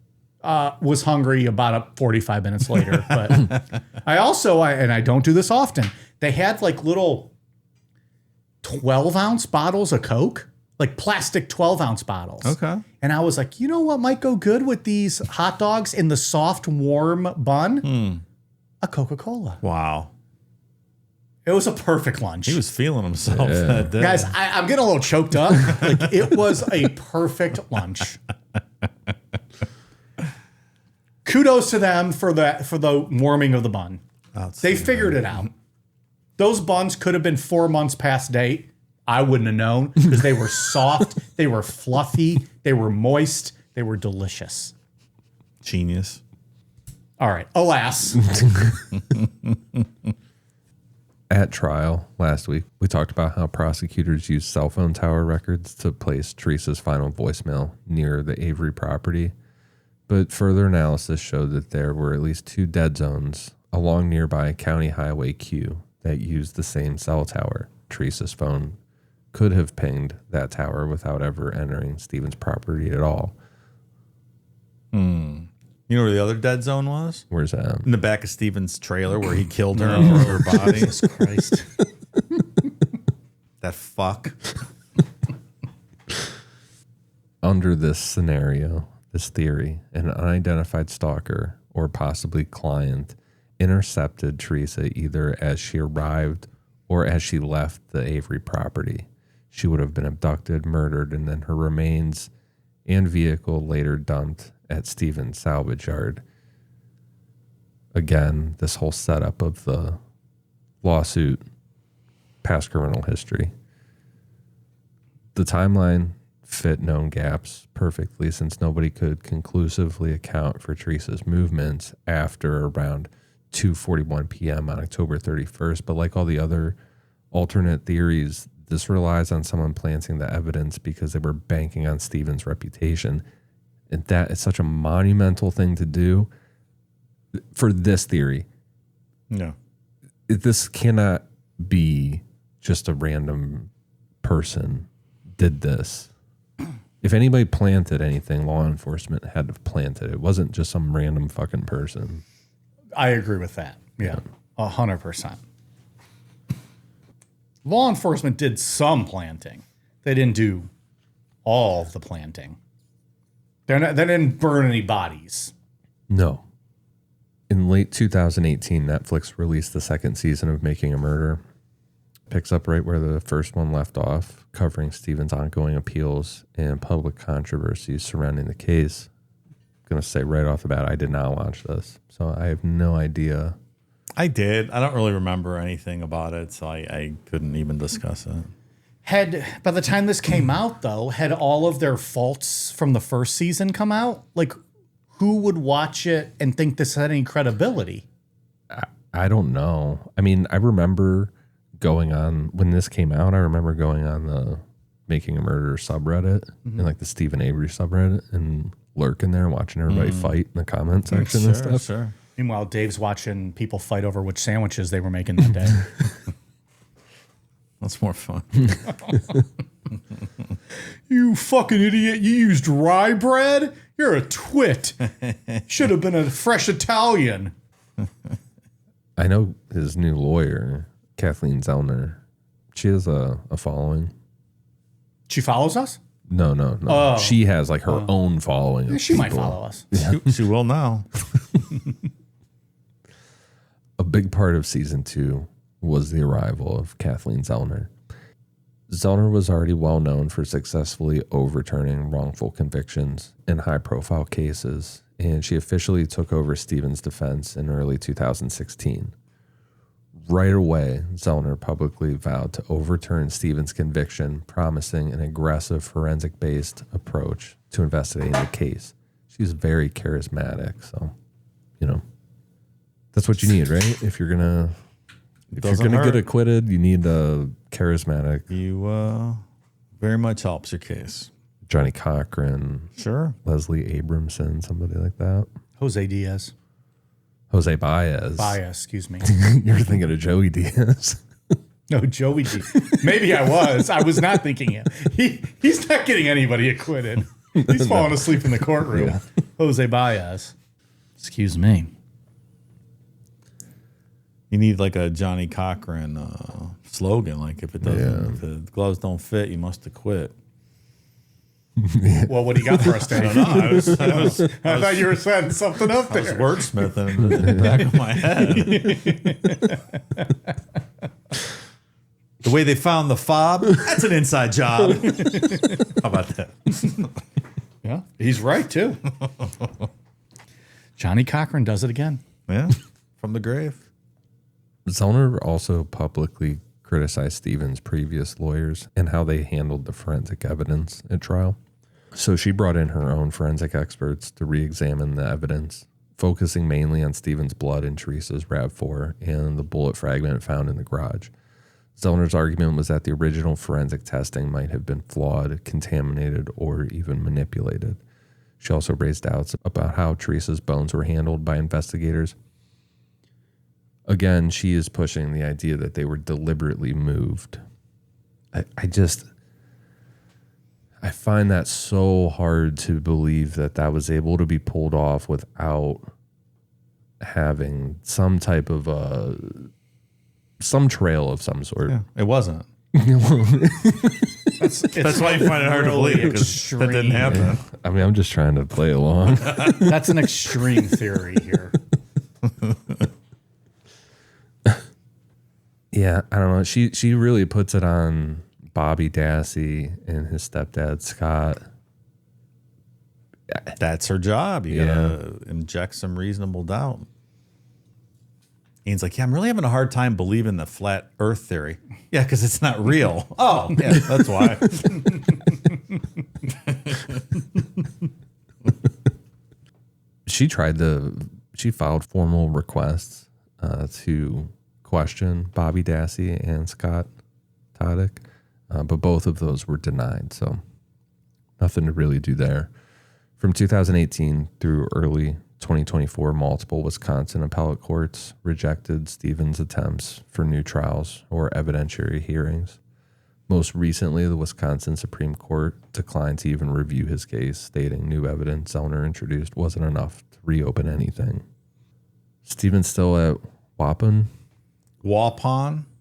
A: Was hungry about 45 minutes later. But I also, and I don't do this often, they had like little 12-ounce bottles of Coke. Like plastic 12-ounce bottles.
C: Okay.
A: And I was like, you know what might go good with these hot dogs in the soft, warm bun? A Coca-Cola.
C: Wow.
A: It was a perfect lunch.
C: He was feeling himself that day.
A: Guys, I'm getting a little choked up. Like, it was a perfect lunch. kudos to them for the warming of the bun. They figured it out. Those buns could have been 4 months past date. I wouldn't have known because they were soft, they were fluffy, they were moist, they were delicious.
C: Genius.
A: All right. Alas.
B: At trial last week, we talked about how prosecutors used cell phone tower records to place Teresa's final voicemail near the Avery property. But further analysis showed that there were at least 2 dead zones along nearby County Highway Q that used the same cell tower. Teresa's phone could have pinged that tower without ever entering Steven's property at all.
C: You know where the other dead zone was?
B: Where's that?
C: In the back of Steven's trailer where he killed her and threw her body.
A: Jesus Christ.
C: That fuck.
B: Under this scenario, this theory, an unidentified stalker or possibly client intercepted Teresa either as she arrived or as she left the Avery property. She would have been abducted, murdered, and then her remains and vehicle later dumped at Steven's salvage yard. Again, this whole setup of the lawsuit, past criminal history. The timeline fit known gaps perfectly since nobody could conclusively account for Teresa's movements after around 2:41 p.m. on October 31st. But like all the other alternate theories, this relies on someone planting the evidence because they were banking on Steven's reputation. And that is such a monumental thing to do for this theory.
C: No.
B: This cannot be just a random person did this. If anybody planted anything, law enforcement had to have planted it. It wasn't just some random fucking person.
A: I agree with that. Yeah. 100%. Law enforcement did some planting. They didn't do all of the planting. They didn't burn any bodies.
B: No. In late 2018, Netflix released the second season of Making a Murder. Picks up right where the first one left off, covering Steven's ongoing appeals and public controversies surrounding the case. I'm going to say right off the bat, I did not watch this, so I have no idea.
C: I did. I don't really remember anything about it, so I couldn't even discuss it.
A: By the time this came out, though, had all of their faults from the first season come out? Like, who would watch it and think this had any credibility?
B: I don't know. I mean, I remember going on, when this came out, I remember going on the Making a Murder subreddit and like the Steven Avery subreddit and lurking there and watching everybody fight in the comment section and stuff.
C: Sure.
A: Meanwhile, Dave's watching people fight over which sandwiches they were making that day.
C: That's more fun.
A: You fucking idiot. You used rye bread? You're a twit. Should have been a fresh Italian.
B: I know his new lawyer, Kathleen Zellner. She has a following.
A: She follows us?
B: No.
A: Oh.
B: She has like her own following.
A: She might follow us.
C: She will now.
B: A big part of season 2 was the arrival of Kathleen Zellner. Zellner was already well known for successfully overturning wrongful convictions in high-profile cases, and she officially took over Steven's defense in early 2016. Right away, Zellner publicly vowed to overturn Steven's conviction, promising an aggressive forensic-based approach to investigating the case. She's very charismatic, so, that's what you need, right? If you're gonna get acquitted, you need a charismatic.
C: You very much helps your case.
B: Johnny Cochran,
C: Sure.
B: Leslie Abramson, somebody like that.
A: Jose Diaz.
B: Jose Baez.
A: Excuse me.
B: You're thinking of Joey Diaz.
A: No, Joey D. Maybe I was. I was not thinking it. He's not getting anybody acquitted. He's falling asleep in the courtroom. Yeah. Jose Baez. Excuse me.
C: You need like a Johnny Cochran slogan, like if the gloves don't fit, you must acquit.
A: Well, what do you got for us, Dave?
C: I don't know.
A: I thought you were setting something up there.
C: I was wordsmithing in the back of my head. The way they found the fob, that's an inside job. How about that?
A: Yeah, he's right, too. Johnny Cochran does it again.
C: Yeah, from the grave.
B: Zellner also publicly criticized Stevens' previous lawyers and how they handled the forensic evidence at trial. So she brought in her own forensic experts to re-examine the evidence, focusing mainly on Stevens' blood in Teresa's RAV4 and the bullet fragment found in the garage. Zellner's argument was that the original forensic testing might have been flawed, contaminated, or even manipulated. She also raised doubts about how Teresa's bones were handled by investigators. Again, she is pushing the idea that they were deliberately moved. I find that so hard to believe that was able to be pulled off without having some type of some trail of some sort.
C: Yeah, it wasn't. That's why you find it hard to believe, because that didn't happen.
B: Yeah. I mean, I'm just trying to play along.
A: That's an extreme theory here.
B: Yeah, I don't know. She really puts it on Bobby Dassey and his stepdad Scott.
C: That's her job. You gotta inject some reasonable doubt. Ian's like, yeah, I'm really having a hard time believing the flat Earth theory. Yeah, because it's not real. Oh, yeah, that's why.
B: She filed formal requests to question Bobby Dassey and Scott Todick, but both of those were denied, so nothing to really do there. From 2018 through early 2024, multiple Wisconsin appellate courts rejected Stevens' attempts for new trials or evidentiary hearings. Most recently, the Wisconsin Supreme Court declined to even review his case, stating new evidence Zellner introduced wasn't enough to reopen anything. Stevens still at Waupun?
C: Waupun?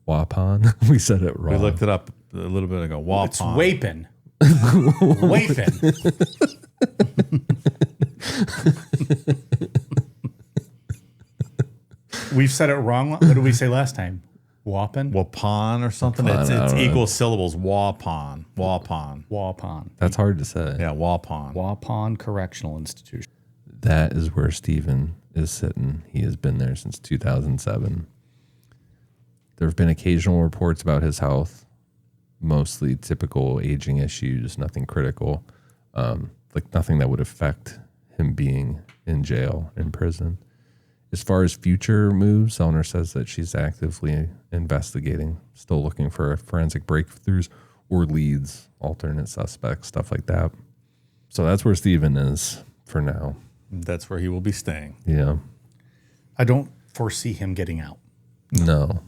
B: We said it wrong.
C: We looked it up a little bit ago. Waupun.
A: It's Wapin. Wapin. We've said it wrong. What did we say last time? Waupun?
C: Waupun or something.
B: Waupun,
C: It's equal syllables. Waupun.
A: Waupun.
B: That's hard to say.
C: Yeah, Waupun.
A: Waupun Correctional Institution.
B: That is where Steven is sitting. He has been there since 2007. There have been occasional reports about his health, mostly typical aging issues, nothing critical, like nothing that would affect him being in jail, in prison. As far as future moves, Zellner says that she's actively investigating, still looking for forensic breakthroughs or leads, alternate suspects, stuff like that. So that's where Steven is for now.
C: That's where he will be staying.
B: Yeah.
A: I don't foresee him getting out.
B: No.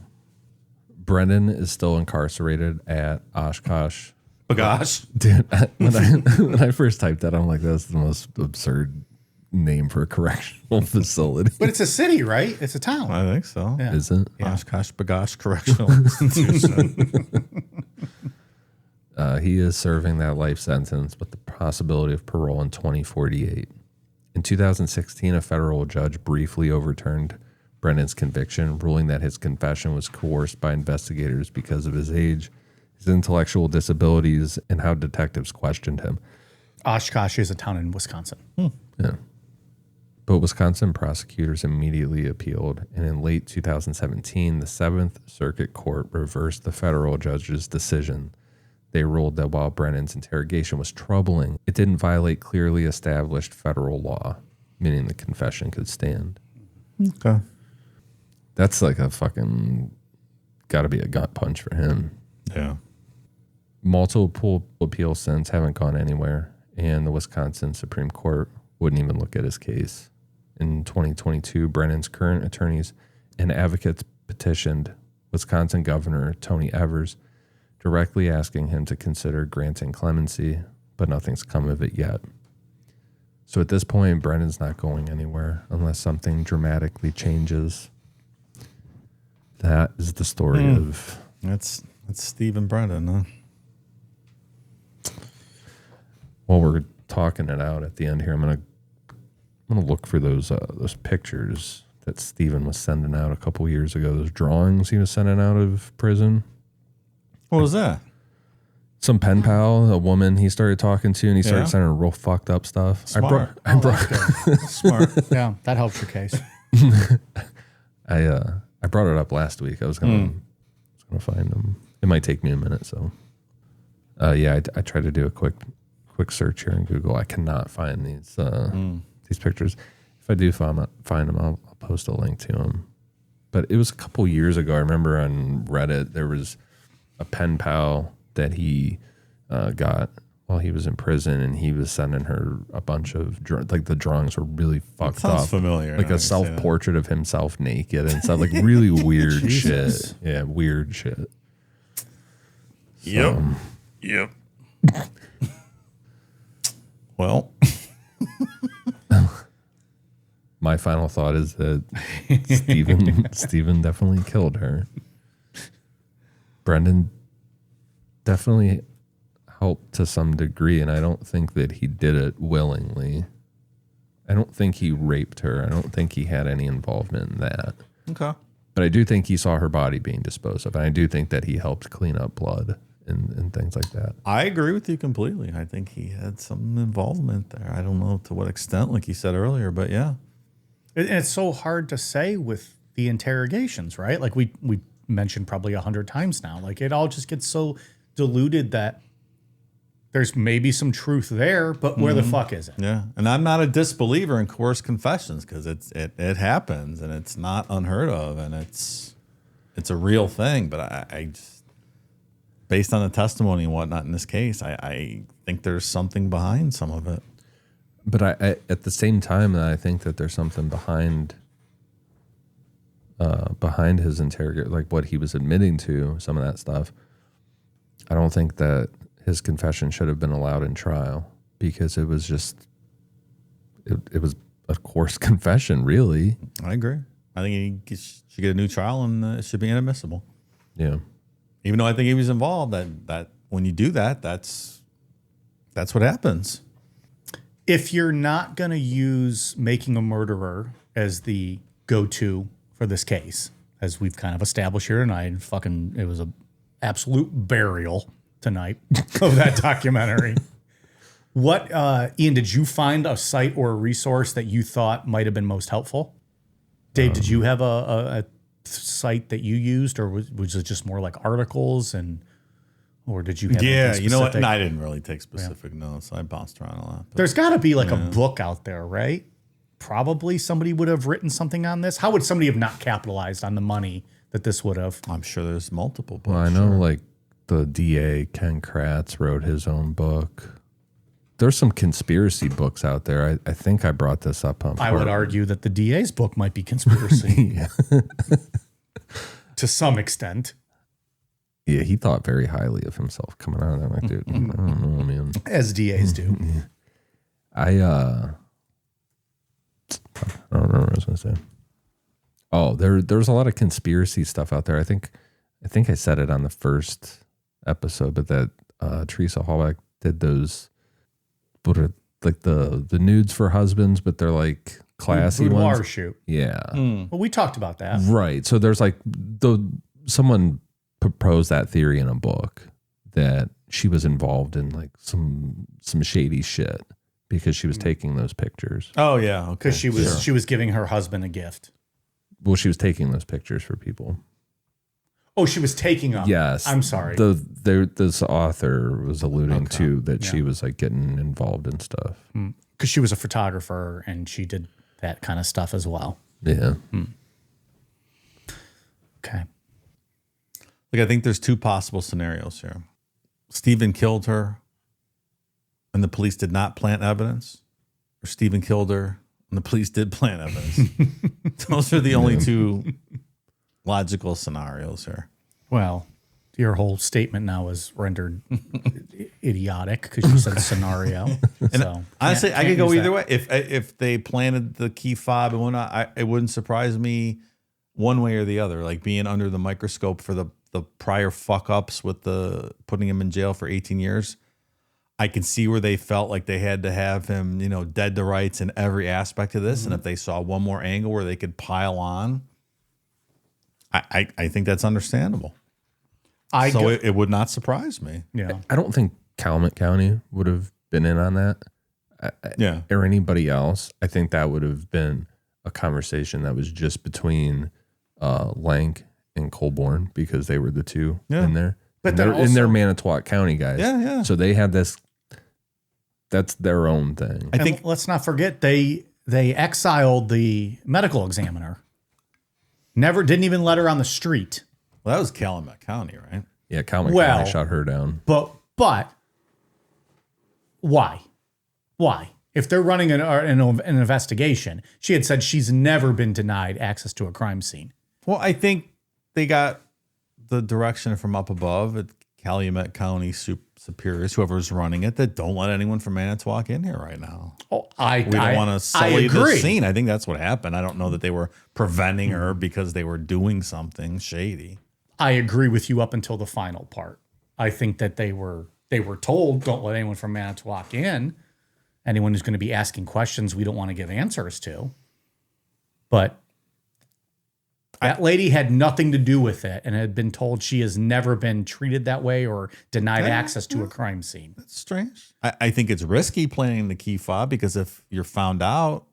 B: Brendan is still incarcerated at Oshkosh.
C: Bagosh.
B: Dude, when I first typed that, I'm like, that's the most absurd name for a correctional facility.
A: But it's a city, right? It's a town.
C: I think so.
A: Yeah.
B: Is it?
C: Oshkosh Bagosh Correctional Institution.
B: He is serving that life sentence with the possibility of parole in 2048. In 2016, a federal judge briefly overturned Brendan's conviction, ruling that his confession was coerced by investigators because of his age, his intellectual disabilities, and how detectives questioned him.
A: Oshkosh is a town in Wisconsin.
B: Yeah. But Wisconsin prosecutors immediately appealed, and in late 2017, the Seventh Circuit Court reversed the federal judge's decision. They ruled that while Brennan's interrogation was troubling, it didn't violate clearly established federal law, meaning the confession could stand.
C: Okay.
B: That's like a fucking, gotta be a gut punch for him.
C: Yeah.
B: Multiple appeals since haven't gone anywhere, and the Wisconsin Supreme Court wouldn't even look at his case. In 2022, Brennan's current attorneys and advocates petitioned Wisconsin Governor Tony Evers, directly asking him to consider granting clemency, but nothing's come of it yet. So at this point, Brennan's not going anywhere unless something dramatically changes. That is the story of...
C: That's Steven Brennan, huh?
B: While we're talking it out at the end here, I'm gonna look for those pictures that Steven was sending out a couple years ago. Those drawings he was sending out of prison.
C: What was that?
B: Some pen pal, a woman he started talking to, and he started
C: Yeah.
B: sending her real fucked up stuff.
C: Smart.
A: Smart. Yeah, that helps your case.
B: I brought it up last week. I was gonna find them. It might take me a minute. So, I tried to do a quick search here in Google. I cannot find these pictures. If I do find them, I'll post a link to them. But it was a couple years ago. I remember on Reddit there was a pen pal that he got while he was in prison, and he was sending her a bunch of like the drawings were really fucked up.
C: Sounds familiar.
B: Like a self-portrait of himself naked and stuff, like really weird shit. Yeah, weird shit.
C: Yep. Yep. Well,
B: my final thought is that Steven definitely killed her. Brendan definitely helped to some degree, and I don't think that he did it willingly. I don't think he raped her. I don't think he had any involvement in that.
C: okay.
B: But I do think he saw her body being disposed of, and I do think that he helped clean up blood and things like that.
C: I agree with you completely. I think he had some involvement there. I don't know to what extent, like you said earlier, but yeah.
A: And it's so hard to say with the interrogations, right? Like we mentioned probably 100 times now. Like it all just gets so diluted that there's maybe some truth there, but where the fuck is it?
C: Yeah. And I'm not a disbeliever in coerced confessions because it happens and it's not unheard of and it's a real thing. But I just, based on the testimony and whatnot in this case, I think there's something behind some of it.
B: But I at the same time, I think that there's something behind his interrogation, like what he was admitting to, some of that stuff. I don't think that his confession should have been allowed in trial because it was just, it was a coarse confession, really.
C: I agree. I think he should get a new trial and it should be inadmissible.
B: Yeah.
C: Even though I think he was involved, that when you do that, that's what happens.
A: If you're not going to use making a murderer as the go-to for this case, as we've kind of established here tonight, it was a absolute burial tonight of that documentary. What, Ian, did you find a site or a resource that you thought might have been most helpful? Dave, did you have a site that you used, or was it just more like articles or did you have anything
C: you know what?
A: specific?
C: No, I didn't really take specific notes. I bounced around a lot. But
A: There's got to be like a book out there, right? Probably somebody would have written something on this. How would somebody have not capitalized on the money that this would have?
C: I'm sure there's multiple books.
B: Well, I know like the DA, Ken Kratz, wrote his own book. There's some conspiracy books out there. I think I brought this up on
A: I would argue that the DA's book might be conspiracy to some extent.
B: Yeah, he thought very highly of himself coming out. I'm like, dude, I don't know, man.
A: As DAs do.
B: I don't remember what I was going to say. Oh, there's a lot of conspiracy stuff out there. I think I said it on the first episode, but that Teresa Halbach did those, what are like the nudes for husbands, but they're like classy
A: Boudoir
B: ones.
A: shoot.
B: Yeah.
A: Well, we talked about that.
B: Right. So there's like someone proposed that theory in a book that she was involved in like some shady shit because she was taking those pictures.
C: Oh yeah, okay.
A: Because she was giving her husband a gift.
B: Well, she was taking those pictures for people.
A: Oh, she was taking them.
B: Yes.
A: I'm sorry.
B: This author was alluding to that she was like getting involved in stuff.
A: Because she was a photographer and she did that kind of stuff as well.
B: Yeah.
A: Okay.
C: Like I think there's two possible scenarios here. Steven killed her and the police did not plant evidence, or Steven killed her and the police did plant evidence. Those are the only two logical scenarios here.
A: Well, your whole statement now is rendered idiotic because you said scenario. So
C: Honestly, I could
A: can't
C: go
A: use
C: either
A: that.
C: way. If they planted the key fob and whatnot, it wouldn't surprise me one way or the other. Like being under the microscope for the prior fuck ups with the putting him in jail for 18 years. I can see where they felt like they had to have him, dead to rights in every aspect of this. And if they saw one more angle where they could pile on, I think that's understandable. It would not surprise me.
A: Yeah.
B: I don't think Calumet County would have been in on that.
C: Yeah.
B: Or anybody else. I think that would have been a conversation that was just between Lank and Colborne because they were the two in there.
A: But
B: and
A: then
B: they're
A: also,
B: Manitowoc County guys.
C: Yeah.
B: So they had this. That's their own thing.
C: I think
A: let's not forget they exiled the medical examiner. Didn't even let her on the street.
C: well, that was Calumet County, right?
B: Yeah, Calumet
A: Well-
B: County shot her down.
A: But why? Why? If they're running an investigation, she had said she's never been denied access to a crime scene.
C: Well, I think they got the direction from up above at Calumet County superiors, whoever's running it, that don't let anyone from Manitowoc in here right now.
A: Oh,
C: We don't want to sully the
A: agree.
C: scene. I think that's what happened. I don't know that they were preventing her because they were doing something shady.
A: I agree with you up until the final part. I think that they were told, don't let anyone from Manitowoc in. Anyone who's going to be asking questions we don't want to give answers to. But that lady had nothing to do with it and had been told she has never been treated that way or denied access to a crime scene.
C: That's strange. I think it's risky planting the key fob because if you're found out,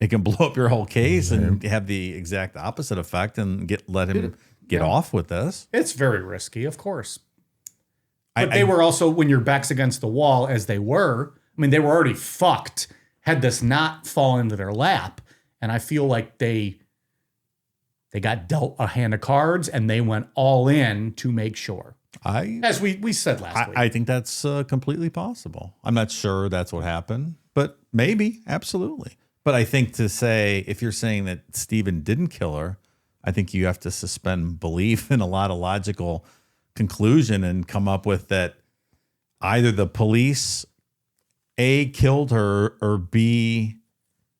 C: it can blow up your whole case and have the exact opposite effect and let him get off with this.
A: It's very risky, of course. But they were also, when your back's against the wall, as they were, I mean, they were already fucked, had this not fall into their lap. And I feel like they got dealt a hand of cards and they went all in to make sure. As we said last week.
C: I think that's completely possible. I'm not sure that's what happened, but maybe, absolutely. But I think to say, if you're saying that Steven didn't kill her, I think you have to suspend belief in a lot of logical conclusion and come up with that either the police A, killed her, or B,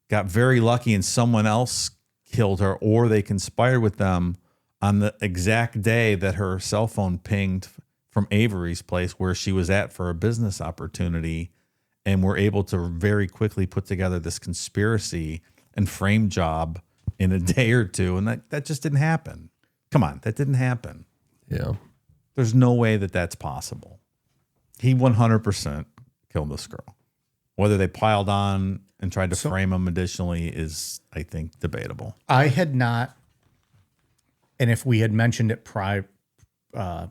C: got very lucky and someone else killed her, or they conspired with them on the exact day that her cell phone pinged from Avery's place where she was at for a business opportunity, and were able to very quickly put together this conspiracy and frame job in a day or two. And that just didn't happen. Come on, that didn't happen.
B: Yeah.
C: There's no way that that's possible. He 100% killed this girl. Whether they piled on and tried to frame him additionally is, I think, debatable.
A: I had not, and if we had mentioned it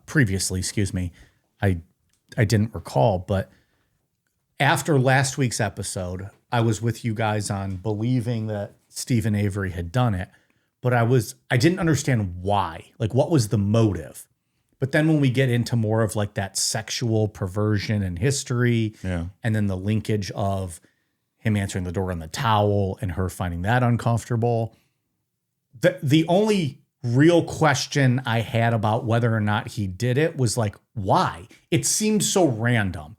A: previously, I didn't recall, but after last week's episode, I was with you guys on believing that Steven Avery had done it, but I didn't understand why. Like, what was the motive? But then when we get into more of like that sexual perversion and history, and then the linkage of him answering the door on the towel and her finding that uncomfortable, the only real question I had about whether or not he did it was like, why? It seemed so random.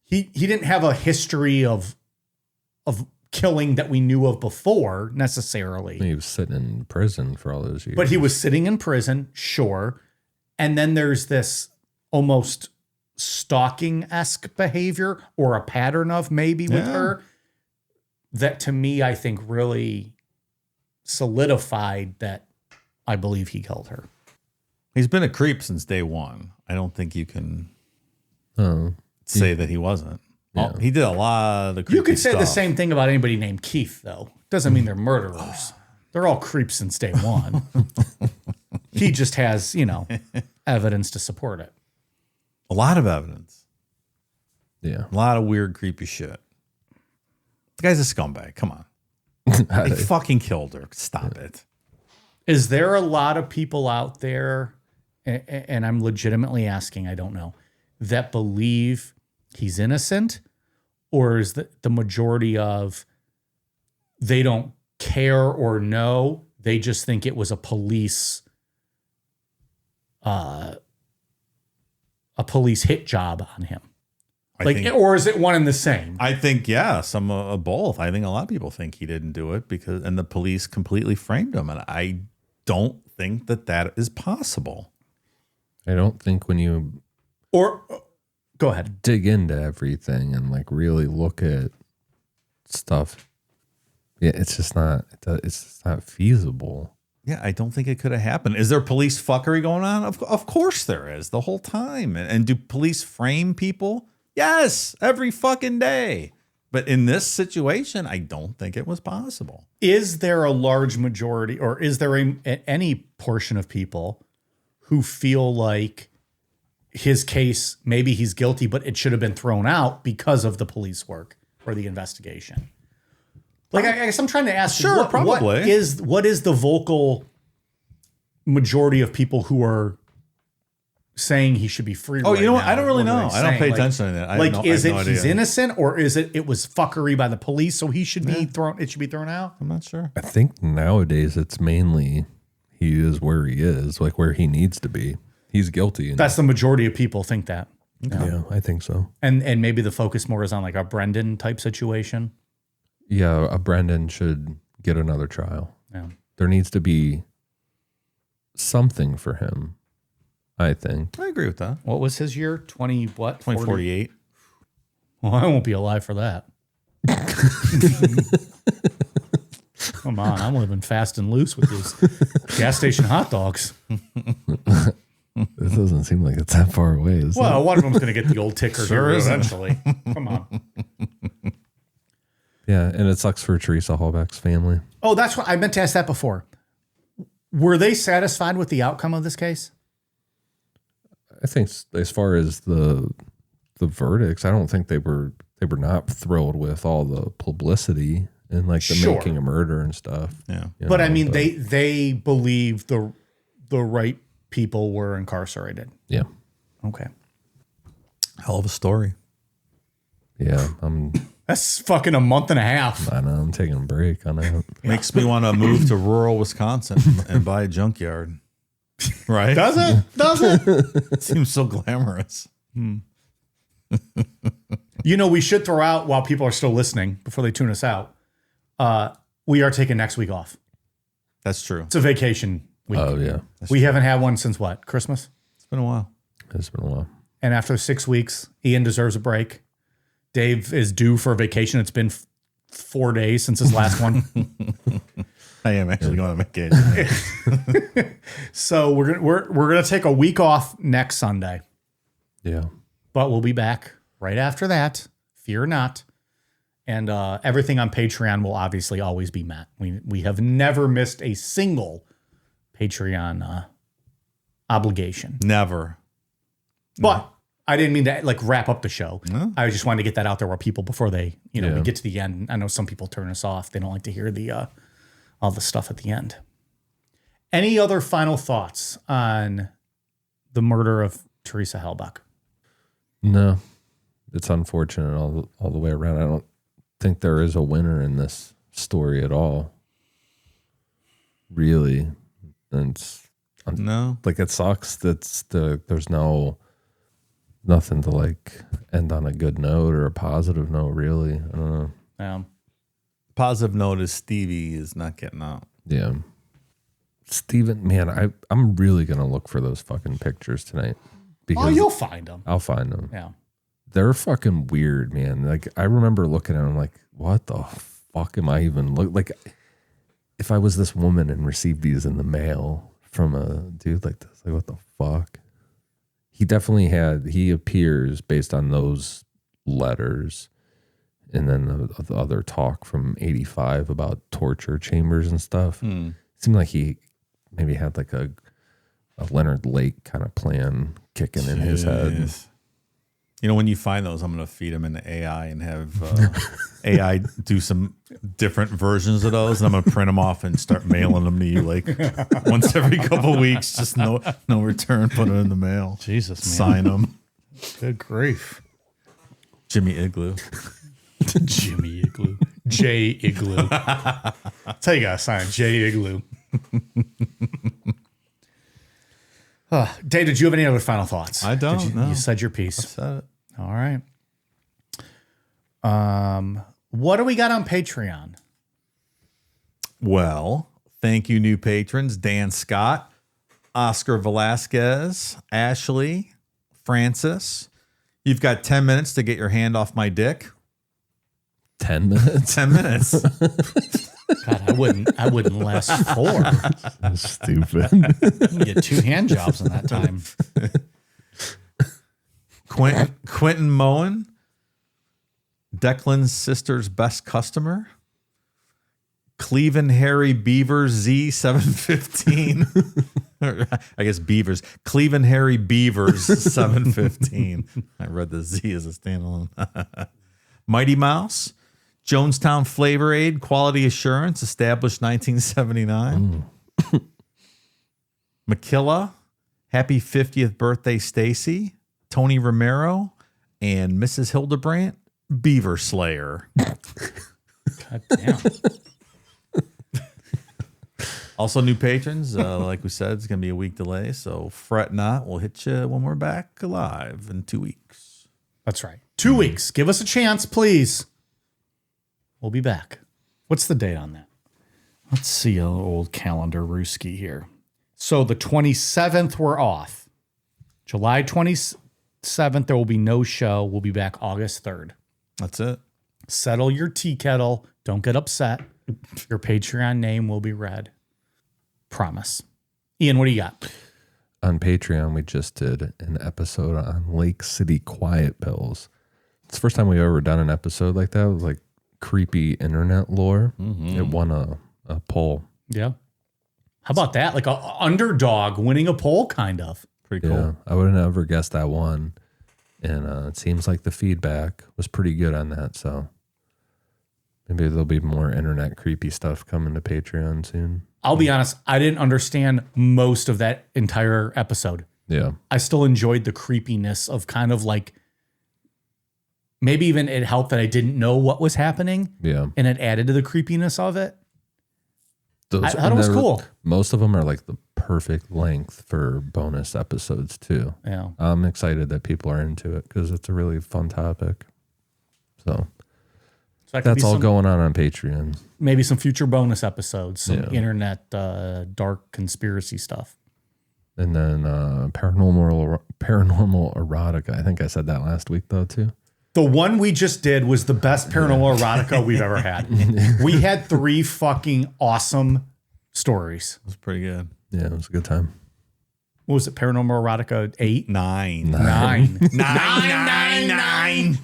A: He didn't have a history of killing that we knew of before necessarily.
B: He was sitting in prison for all those years.
A: But he was sitting in prison, sure. And then there's this almost stalking-esque behavior or a pattern of maybe with her that to me, I think really solidified that I believe he killed her.
C: He's been a creep since day one. I don't think you can say that he wasn't.
B: Yeah.
C: He did a lot of the creepy
A: You could say the
C: stuff.
A: same thing about anybody named Keith, though. Doesn't mean they're murderers. They're all creeps since day one. He just has, evidence to support it.
C: A lot of evidence.
B: Yeah.
C: A lot of weird, creepy shit. The guy's a scumbag. Come on. He fucking killed her. Stop it.
A: Is there a lot of people out there, and I'm legitimately asking, I don't know, that believe he's innocent? Or is the majority of they don't care or know, they just think it was a police hit job on him? Or is it one and the same?
C: I think, some of both. I think a lot of people think he didn't do it and the police completely framed him. And I don't think that is possible.
B: I don't think when you
A: Go ahead.
B: dig into everything and like really look at stuff, it's just not feasible.
C: Yeah, I don't think it could have happened. Is there police fuckery going on? Of course there is, the whole time. And do police frame people? Yes, every fucking day. But in this situation, I don't think it was possible.
A: Is there a large majority, or is there any portion of people who feel like his case, maybe he's guilty, but it should have been thrown out because of the police work or the investigation? Like, I guess I'm trying to ask,
C: Sure, probably.
A: What is the vocal majority of people who are saying he should be free?
C: Oh,
A: right
C: you know what?
A: now?
C: I don't really
A: What are
C: know.
A: they
C: I don't
A: saying?
C: pay
A: Like-
C: attention to that. I
A: Like,
C: have
A: is
C: no
A: it he's
C: idea.
A: innocent, or is it was fuckery by the police, so he should be thrown? It should be thrown out.
C: I'm not sure.
B: I think nowadays it's mainly he is where he is, like where he needs to be. He's guilty. And
A: That's the majority of people think that,
B: yeah, I think so.
A: and maybe the focus more is on like a Brendan type situation.
B: Yeah, a Brendan should get another trial.
A: Yeah.
B: There needs to be something for him, I think.
C: I agree with that.
A: What was his year? 20 what? 40?
C: 2048.
A: Well, I won't be alive for that. Come on, I'm living fast and loose with these gas station hot dogs.
B: This doesn't seem like it's that far away, is
A: Well, one of them's going to get the old ticker
C: Sure
A: here
C: isn't.
A: eventually. Come on.
B: it? Yeah, and it sucks for Teresa Halbach's family.
A: Oh, that's what I meant to ask that before. Were they satisfied with the outcome of this case?
B: I think as far as the verdicts, I don't think they were not thrilled with all the publicity and like the
A: Sure.
B: making a murder and stuff.
C: Yeah.
B: you
A: But I
B: know,
A: mean, they believe the right people were incarcerated.
B: yeah,
A: Okay.
C: Hell of a story.
B: yeah. I'm
A: That's fucking a month and a half.
B: I know I'm taking a break on that.
C: Makes me want to move to rural Wisconsin and buy a junkyard. Right?
A: Does it? Does it?
C: It seems so glamorous.
A: You know, we should throw out, while people are still listening, before they tune us out, we are taking next week off.
C: That's true.
A: It's a vacation week.
B: Oh yeah,
A: We haven't had one since what? Christmas?
C: It's been a while.
B: it's been a while.
A: And after 6 weeks, Ian deserves a break. Dave is due for a vacation. It's been 4 days since his last one.
C: I am actually going on vacation.
A: So we're gonna take a week off next Sunday,
B: Yeah,
A: but we'll be back right after that. Fear not. And everything on Patreon will obviously always be met. We have never missed a single Patreon obligation.
C: Never.
A: But I didn't mean to like wrap up the show.
C: No.
A: I just wanted to get that out there where people, before they, we
B: Yeah.
A: get to the end. I know some people turn us off. They don't like to hear the all the stuff at the end. Any other final thoughts on the murder of Teresa Halbach?
B: no, it's unfortunate all the way around. I don't think there is a winner in this story at all. Really, and it's
C: No.
B: like it sucks that there's nothing to like end on a good note or a positive note. Really, I don't know.
C: Positive note is Stevie is not getting out.
B: Yeah, Steven, man, I'm really gonna look for those fucking pictures tonight because
A: Oh, you'll find them.
B: I'll find them.
A: Yeah.
B: They're fucking weird, man. Like I remember looking at them like, what the fuck am I even like? If I was this woman and received these in the mail from a dude like this, like what the fuck? He appears based on those letters. And then the other talk from 85 about torture chambers and stuff. Seemed like he maybe had like a Leonard Lake kind of plan kicking in his head.
C: Jeez. You know, when you find those, I'm going to feed them into AI and have AI do some different versions of those. And I'm going to print them off and start mailing them to you like once every couple weeks. Just no return, put it in the mail.
A: Jesus, man.
C: Sign them.
A: Good grief.
C: Jimmy Igloo.
A: Jimmy Igloo. J Igloo. That's how you gotta sign J Igloo. Dave, did you have any other final thoughts?
C: I don't, no.
A: You said your piece.
C: Said it.
A: All right. What do we got on Patreon?
C: Well, thank you, new patrons. Dan Scott, Oscar Velasquez, Ashley, Francis. You've got 10 minutes to get your hand off my dick.
B: 10 minutes.
C: 10 minutes.
A: God, I wouldn't last 4.
B: Stupid.
A: You can get 2 hand jobs in that time.
C: Quentin Moen, Declan's sister's best customer. Cleveland Harry Beavers Z715. I guess Beavers. Cleveland Harry Beavers 715. I read the Z as a standalone. Mighty Mouse. Jonestown Flavor Aid Quality Assurance, established 1979. Makilla. Happy 50th birthday, Stacy. Tony Romero. And Mrs. Hildebrandt, Beaver Slayer.
A: God damn.
C: Also, new patrons, like we said, it's going to be a week delay, so fret not. We'll hit you when we're back live in 2 weeks.
A: That's right. 2 weeks. Give us a chance, please. We'll be back. What's the date on that? Let's see an old calendar Rooski here. So the 27th, we're off. July 27th, there will be no show. We'll be back August 3rd.
C: That's it.
A: Settle your tea kettle. Don't get upset. Your Patreon name will be read. Promise. Ian, what do you got?
B: On Patreon, we just did an episode on Lake City quiet pills. It's the first time we've ever done an episode like that. It was like creepy internet lore. Mm-hmm. It won a poll.
A: Yeah. How about that? Like a underdog winning a poll, kind of.
C: Pretty cool.
B: Yeah, I would have never guessed that one. And it seems like the feedback was pretty good on that. So maybe there'll be more internet creepy stuff coming to Patreon soon.
A: I'll be honest, I didn't understand most of that entire episode.
B: Yeah.
A: I still enjoyed the creepiness of kind of like, maybe even it helped that I didn't know what was happening.
B: Yeah.
A: And it added to the creepiness of it.
B: I
A: thought it was cool.
B: Most of them are like the perfect length for bonus episodes too.
A: Yeah.
B: I'm excited that people are into it because it's a really fun topic. So that's all going on Patreon.
A: Maybe some future bonus episodes, some
B: Yeah.
A: internet dark conspiracy stuff.
B: And then paranormal erotica. I think I said that last week though too.
A: The one we just did was the best paranormal erotica we've ever had. We had 3 fucking awesome stories.
C: It was pretty good.
B: Yeah, it was a good time.
A: What was it? Paranormal erotica 8?
C: 9.
A: 9. 9.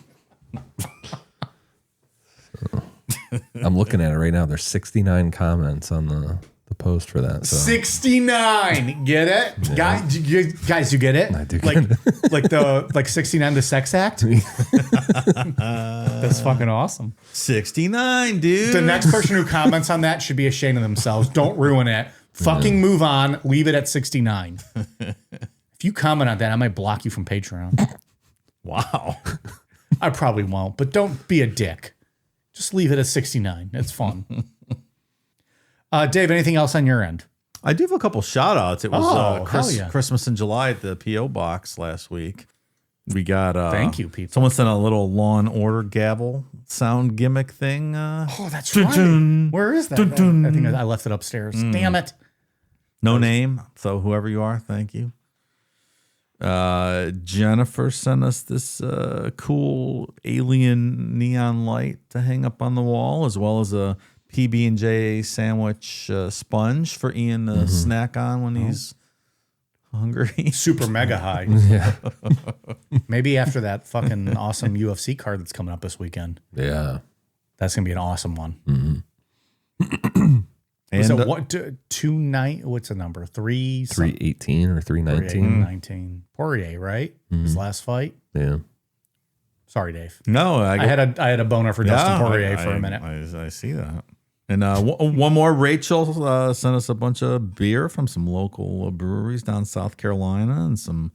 B: I'm looking at it right now. There's 69 comments on the post for that. So.
A: 69. Get it? Yeah. Guys, you get it?
B: I do
A: like,
B: get it.
A: like 69, the sex act? That's fucking awesome.
C: 69, dude.
A: The next person who comments on that should be ashamed of themselves. Don't ruin it. Fucking move on. Leave it at 69. If you comment on that, I might block you from Patreon.
C: Wow.
A: I probably won't, but don't be a dick. Just leave it at 69. It's fun. Dave, anything else on your end?
C: I do have a couple shout outs. It was
A: hell yeah.
C: Christmas in July at the P.O. Box last week. We got
A: thank you, people.
C: Someone sent a little Law and Order gavel sound gimmick thing.
A: Oh, that's right. Where is that? I think I left it upstairs. Damn it.
C: No name. So whoever you are, thank you. Jennifer sent us this cool alien neon light to hang up on the wall, as well as a PB&J sandwich sponge for Ian to snack on when he's hungry.
A: Super mega high.
B: Yeah.
A: Maybe after that fucking awesome UFC card that's coming up this weekend.
B: Yeah.
A: That's going to be an awesome one.
B: Mm-hmm.
A: Is
C: And
A: it what, 2-9? What's the number?
B: 318 or 319.
A: 319. Poirier, right? His last fight.
B: Yeah.
A: Sorry, Dave.
C: no,
A: I had a boner for Dustin Poirier for a minute.
C: I see that. And one more, Rachel sent us a bunch of beer from some local breweries down South Carolina and some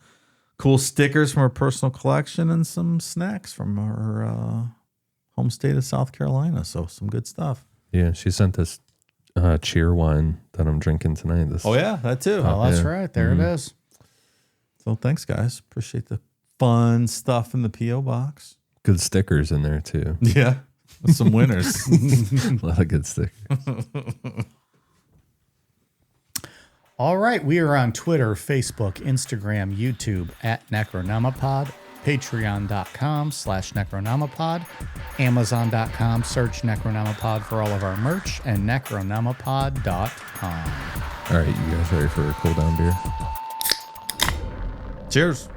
C: cool stickers from her personal collection and some snacks from her home state of South Carolina. So some good stuff.
B: Yeah. She sent this cheer wine that I'm drinking tonight.
C: Oh, yeah, that too.
A: Oh, that's right. There it is.
C: So thanks, guys. Appreciate the fun stuff in the P.O. Box.
B: Good stickers in there too.
C: Yeah. Some winners.
B: A lot of good stickers.
A: All right. We are on Twitter, Facebook, Instagram, YouTube at Necronomipod. Patreon.com/Necronomipod, Amazon.com, search Necronomipod for all of our merch, and Necronomipod.com.
B: All right, you guys ready for a cool down beer?
C: Cheers.